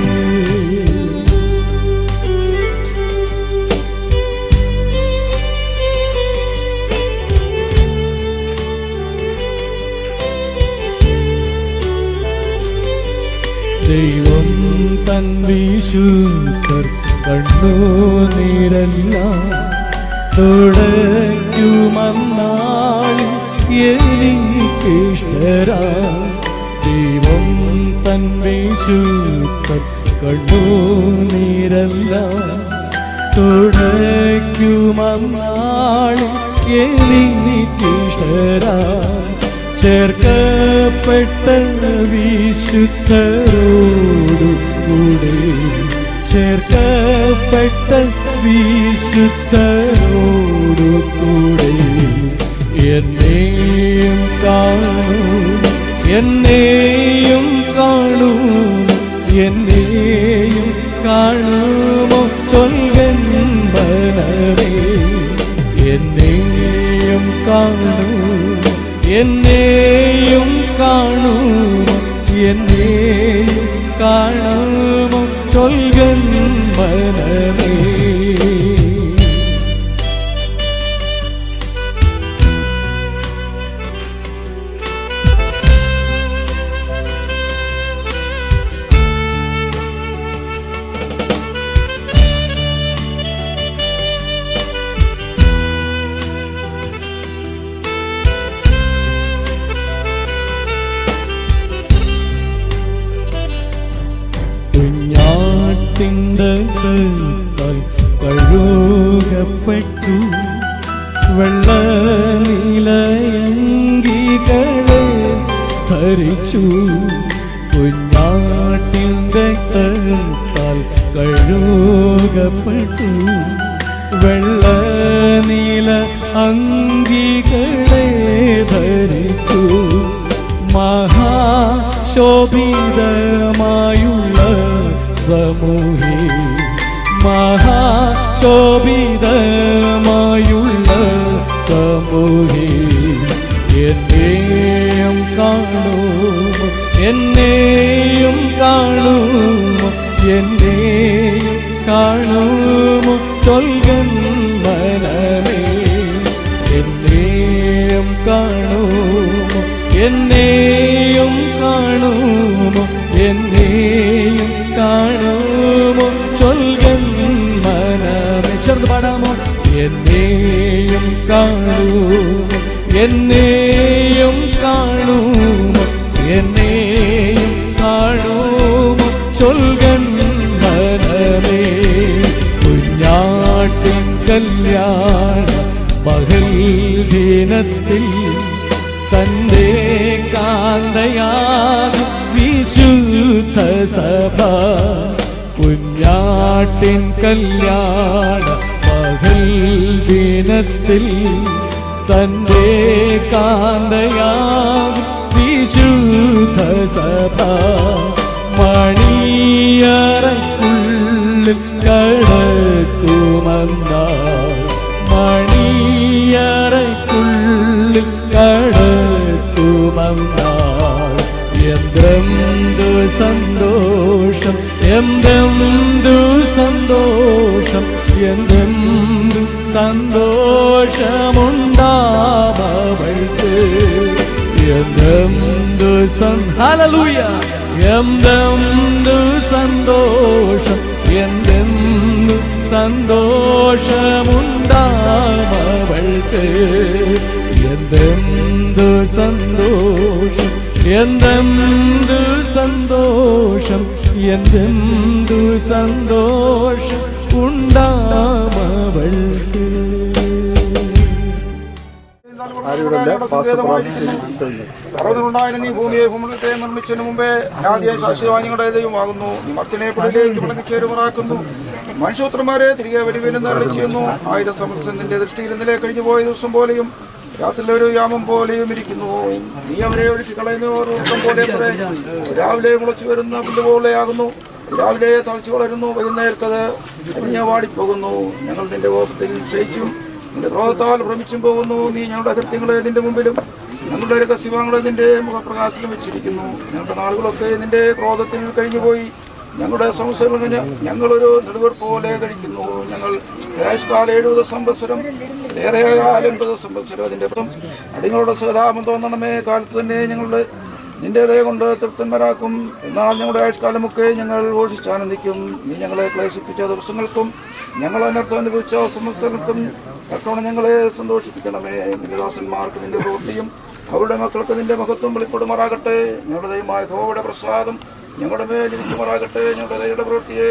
ദൈവം തൻ വിശുദ്ധർ കണ്ണുനീരെല്ലാം തുടയ്ക്കുമെന്നാളിൽ എനിക്കിഷ്ടരാ. ദൈവം തൻ വിശുദ്ധർ കണ്ണുനീരെല്ലാം തുടയ്ക്കുമന്നാളിൽ എനിക്കിഷ്ടരാ ചേർക്കപ്പെട്ട വിശുദ്ധരോടു കൂടെ ചേർക്കപ്പെട്ട വിശുദ്ധരോടു കൂടെ എന്നെയും കാണൂ എന്നെയും കാണൂ എന്നെയും കാണുമോ ചൊൽകൻ മനമേ എന്നെയും കാണൂ എന്നെയും കാണുമോ എന്നെയും കാണുമോ ചൊൽകൻ മനമേ. കുഞ്ഞാട്ടിൻ്റെ കൈത്താൽ കഴുകപ്പെട്ടു വെള്ളനിലയങ്കികളെ ധരിച്ചു കുഞ്ഞാട്ടിൻ്റെ കൈത്താൽ കഴുകപ്പെട്ടു വെള്ളനില അങ്കികളെ ധരിച്ചു മഹാശോഭിതമായുള്ള സമൂഹേ മഹാശോഭിതമായുള്ള സമൂഹേ എന്നെയും കാണുമോ എന്നെയും കാണുമോ എന്നെയും കാണുമോ ചൊൽകൻ മനമേ എന്നെയും കാണുമോ എന്നെയും കാണുമോ എന്നെയും കാണുമോ ചൊൽകൻ മനമേ. ചേർന്ന് പാടാമോ? എന്നെയും കാണുമോ എന്നെയും കാണുമോ എന്നെയും കാണുമോ ചൊൽകൻ മനമേ. കുഞ്ഞാട്ടിൻ കല്യാണ മഹൽ ദിനത്തിൽ തന്റെ കാന്തയാകും വിശുദ്ധ സഭ കുഞ്ഞാട്ടിൻ കല്യാണ മഹൽ ദിനത്തിൽ തന്റെ കാന്തയാകും വിശുദ്ധ സഭ മണിയറയ്ക്കുള്ളിൽ കടക്കുമെന്നാൽ മണിയറയ്ക്കുള്ളിൽ കടക്കുമെന്നാൽ എന്തെന്തു സന്തോഷം എന്തെന്തു സന്തോഷം എന്തെന്തു സന്തോഷമുണ്ടാവൾക്ക് എന്തെന്തു ഹല്ലേലൂയ എന്തെന്തു സന്തോഷം എന്തെന്തു സന്തോഷമുണ്ടാവൾക്ക് എന്തെന്തു സന്തോഷം എന്തെന്തു സന്തോഷം എന്തെന്തു സന്തോഷം ഉണ്ടാവൾക്ക്. സർവ്വതുണ്ടായാലും നീ ഭൂമിയെ ഭൂമിത്തെ നിർമ്മിച്ചതിന് മുമ്പേ അനാദിയായ ശാശ്വതവാനികളുടെ ദൈവമാകുന്നു. നീ മർത്തിനെ പുറകിലേക്ക് വിളങ്ങിച്ചേരുമാറാക്കുന്നു. മനുഷ്യപുത്രന്മാരെ തിരികെ വരുവിനെന്ന് അരളിച്ചെന്നു. 1000 സംവത്സരം നിന്റെ ദൃഷ്ടിയിൽ ഇന്നലെ കഴിഞ്ഞു പോയ ദിവസം പോലെയും രാത്രിയിലെ ഒരു യാമം പോലെയും ഇരിക്കുന്നു. നീ അവരെ ഒഴുക്കി കളയുന്ന ഓർക്കം പോലെ രാവിലെ മുളച്ചു വരുന്ന പുല്ല് പോലെയാകുന്നു. രാവിലെ തളച്ചു വളരുന്നു, വൈകുന്നേരത്തത് അരിഞ്ഞ വാടിപ്പോകുന്നു. ഞങ്ങൾ നിന്റെ കോപത്തിൽ ക്ഷയിച്ചും നിന്റെ ക്രോധത്താൽ ഭ്രമിച്ചും പോകുന്നു. നീ ഞങ്ങളുടെ കൃത്യങ്ങളെ നിന്റെ മുമ്പിലും ഞങ്ങളുടെ രഹസ്യങ്ങളെ നിന്റെ മുഖപ്രകാശത്തിലും വെച്ചിരിക്കുന്നു. ഞങ്ങളുടെ നാളുകളൊക്കെ നിന്റെ ക്രോധത്തിൽ കഴിഞ്ഞുപോയി. ഞങ്ങളുടെ സംവത്സരങ്ങളിൽ ഞങ്ങളൊരു നെടുവീർപ്പ് പോലെ കഴിക്കുന്നു. ഞങ്ങൾ ആയുഷ്കാലം 70 സംവത്സരം ഏറെയായാൽ 80 സംവത്സരം. അതിൻ്റെ അടിങ്ങളുടെ സഹതാപം തോന്നണമേ. കാലത്ത് തന്നെ ഞങ്ങളുടെ നിന്റെ ദയ കൊണ്ട് തൃപ്തന്മാരാക്കും. എന്നാൽ ഞങ്ങളുടെ ആയുഷ്കാലമൊക്കെ ഞങ്ങൾ ഘോഷിച്ചാനന്ദിക്കും. നീ ഞങ്ങളെ ക്ലേശിപ്പിച്ച ദിവസങ്ങൾക്കും ഞങ്ങൾ അനർത്ഥം അനുഭവിച്ച സംവത്സരങ്ങൾക്കും തക്കവണ്ണം ഞങ്ങളെ സന്തോഷിപ്പിക്കണമേ. നിന്റെ ദാസന്മാർക്ക് നിന്റെ പ്രവൃത്തിയും അവരുടെ മക്കൾക്ക് നിന്റെ മഹത്വം വെളിപ്പെടുമാറാകട്ടെ. ഞങ്ങളുടെ ദൈവമായ യഹോവയുടെ പ്രസാദം ഞങ്ങളുടെ മേൽ ഇരിക്കുമാറാകട്ടെ. ഞങ്ങളുടെ കൈയുടെ പ്രവൃത്തിയെ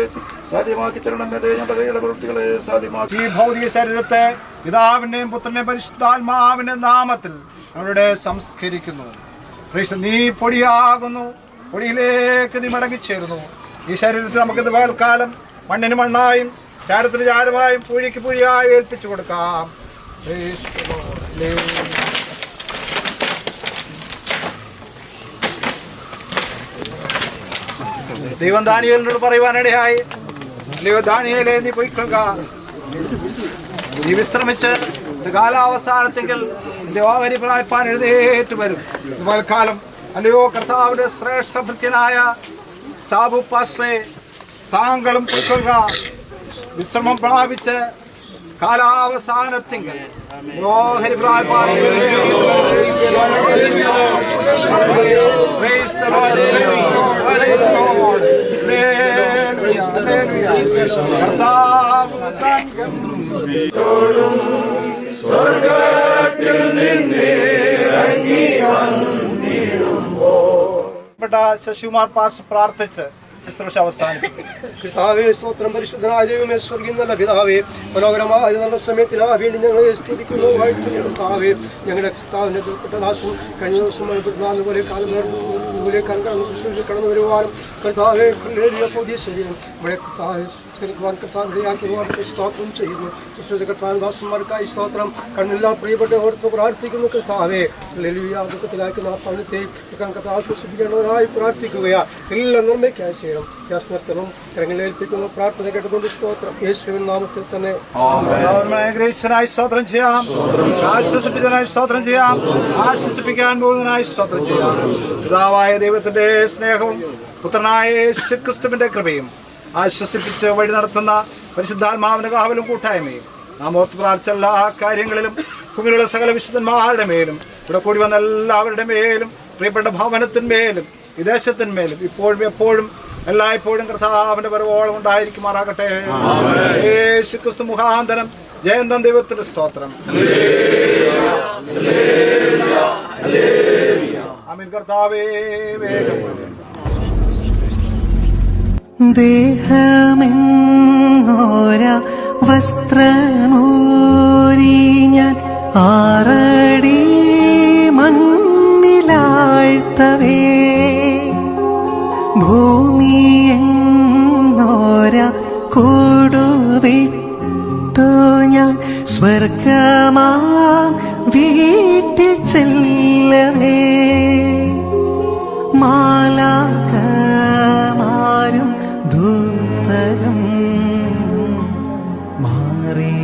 സാധ്യമാക്കി തരണമേ. ഞങ്ങളുടെ കൈയുടെ പ്രവൃത്തികളെ സാധ്യമാക്കി. ഈ ഭൗതിക ശരീരത്തെ പിതാവിന്റെയും പുത്രന്റെയും പരിശുദ്ധാത്മാവിന്റെ നാമത്തിൽ ഞങ്ങളുടെ സംസ്കരിക്കുന്നു. നീ പൊടിയാകുന്നു, പൊടിയിലേക്ക് നീ മടങ്ങിച്ചേരുന്നു. ഈ ശരീരത്തിൽ നമുക്കിത് പകൽക്കാലം മണ്ണിന് മണ്ണായും ചാരത്തിന് ചാരമായും പൂഴിക്ക് പൂഴിയായി ഏൽപ്പിച്ചു കൊടുക്കാം. ദൈവം ദാനിയേലിനോട് പറയുവാനിടയായി, ദാനിയേലേ നീ പോയിക്കൊള്ളുക, നീ വിശ്രമിച്ച് കാലാവസാനത്തെങ്കിൽ ഓഹരി പ്രായപ്പാൻ എഴുതേറ്റ് വരും. കാലം അല്ലയോ കർത്താവിന്റെ ശ്രേഷ്ഠ ഭൃത്യനായ സാബു പാസ്റ്റേ, താങ്കളും പോയിക്കൊള്ളുക, വിശ്രമം പ്രാപിച്ച് കാലാവസാനത്തെങ്കിൽ ഓഹരി പ്രായപ്പാൻ സ്വർഗത്തിൽ നിന്നിറങ്ങി വന്നിടുമ്പോൾ ശശികുമാർ പാർശ്വ പ്രാർത്ഥിച്ച് ശുശ്രൂഷ അവസാനിക്കും. കർത്താവേ, സ്തോത്രം. പരിശുദ്ധനായ ദൈവമേ, സ്വർഗ്ഗീയ നല്ല പിതാവേ, മനോഹരമായ നല്ല സമയത്തിന് വേണ്ടി ഞങ്ങളെ സ്തുതിക്കുന്നു, വാഴ്ത്തുന്നു. കർത്താവേ, ഞങ്ങളുടെ കർത്താവിന്റെ ദാസും കഴിഞ്ഞ ദിവസം പോലെ കടന്നു വരുവാനും കർത്താവേ പുതിയ ശരീരം ഇവിടെ കർത്താവെ സ്തോത്രം ചെയ്യുന്നു. കർത്താൻ ദാസന്മാർക്കായി സ്തോത്രം. കണ്ണെല്ലാ പ്രിയപ്പെട്ട ഓർത്ത് പ്രാർത്ഥിക്കുന്നു. കർത്താവെ ദുഃഖത്തിലാക്കുന്ന പണത്തെ ആശ്വസിപ്പിക്കേണ്ടവരായി പ്രാർത്ഥിക്കുകയാ. എല്ലാ നന്മയ്ക്കായി ചെയ്യണം. നിർത്തണം കരങ്ങളിലേൽപ്പിക്കുന്നു. പ്രാർത്ഥന കേട്ടുകൊണ്ട് സ്തോത്രം. യേശുവിൻ നാമത്തിൽ തന്നെ ഗ്രഹിച്ചതിനായി സ്തോത്രം ചെയ്യാം, ആശ്വസിപ്പിച്ചതിനായി സ്തോത്രം ചെയ്യാം, ആശ്വസിപ്പിക്കാൻ പോകുന്നതിനായി സ്തോത്രം ചെയ്യാം. പിതാവായ ദൈവത്തിന്റെ സ്നേഹവും പുത്രനായ യേശുക്രിസ്തുവിന്റെ കൃപയും ആശ്വസിപ്പിച്ച് വഴി നടത്തുന്ന പരിശുദ്ധാത്മാവിന്റെ കാവലും കൂട്ടായ്മയും നാം ഓർത്ത് പ്രാർത്ഥിച്ച എല്ലാ കാര്യങ്ങളിലും ഭൂമിയിലുള്ള സകല വിശുദ്ധന്മാരുടെ മേലും ഇവിടെ കൂടി വന്ന എല്ലാവരുടെ മേലും പ്രിയപ്പെട്ട ഭവനത്തിന്മേലും വിദേശത്തിന്മേലും ഇപ്പോഴും എപ്പോഴും എല്ലായ്പ്പോഴും കർത്താവിന്റെ വരവോളം ഉണ്ടായിരിക്കുമാറാകട്ടെ. യേശുക്രിസ്തു മുഖാന്തരം ജയന്തം ദൈവത്തിന്റെ സ്തോത്രം. ആമേൻ. കർത്താവേ വേഗം ദേഹമെന്നോര വസ്ത്രമൂരി ഞാൻ ആറടി മണ്ണിലാഴ്ത്തവേ, ഭൂമിയെന്നോര കൂടുവിട്ടു ഞാൻ സ്വർഗമാം വീട്ടിൽ ചെല്ലവേ, മാലാഖമാരും ദൂതരും മാറി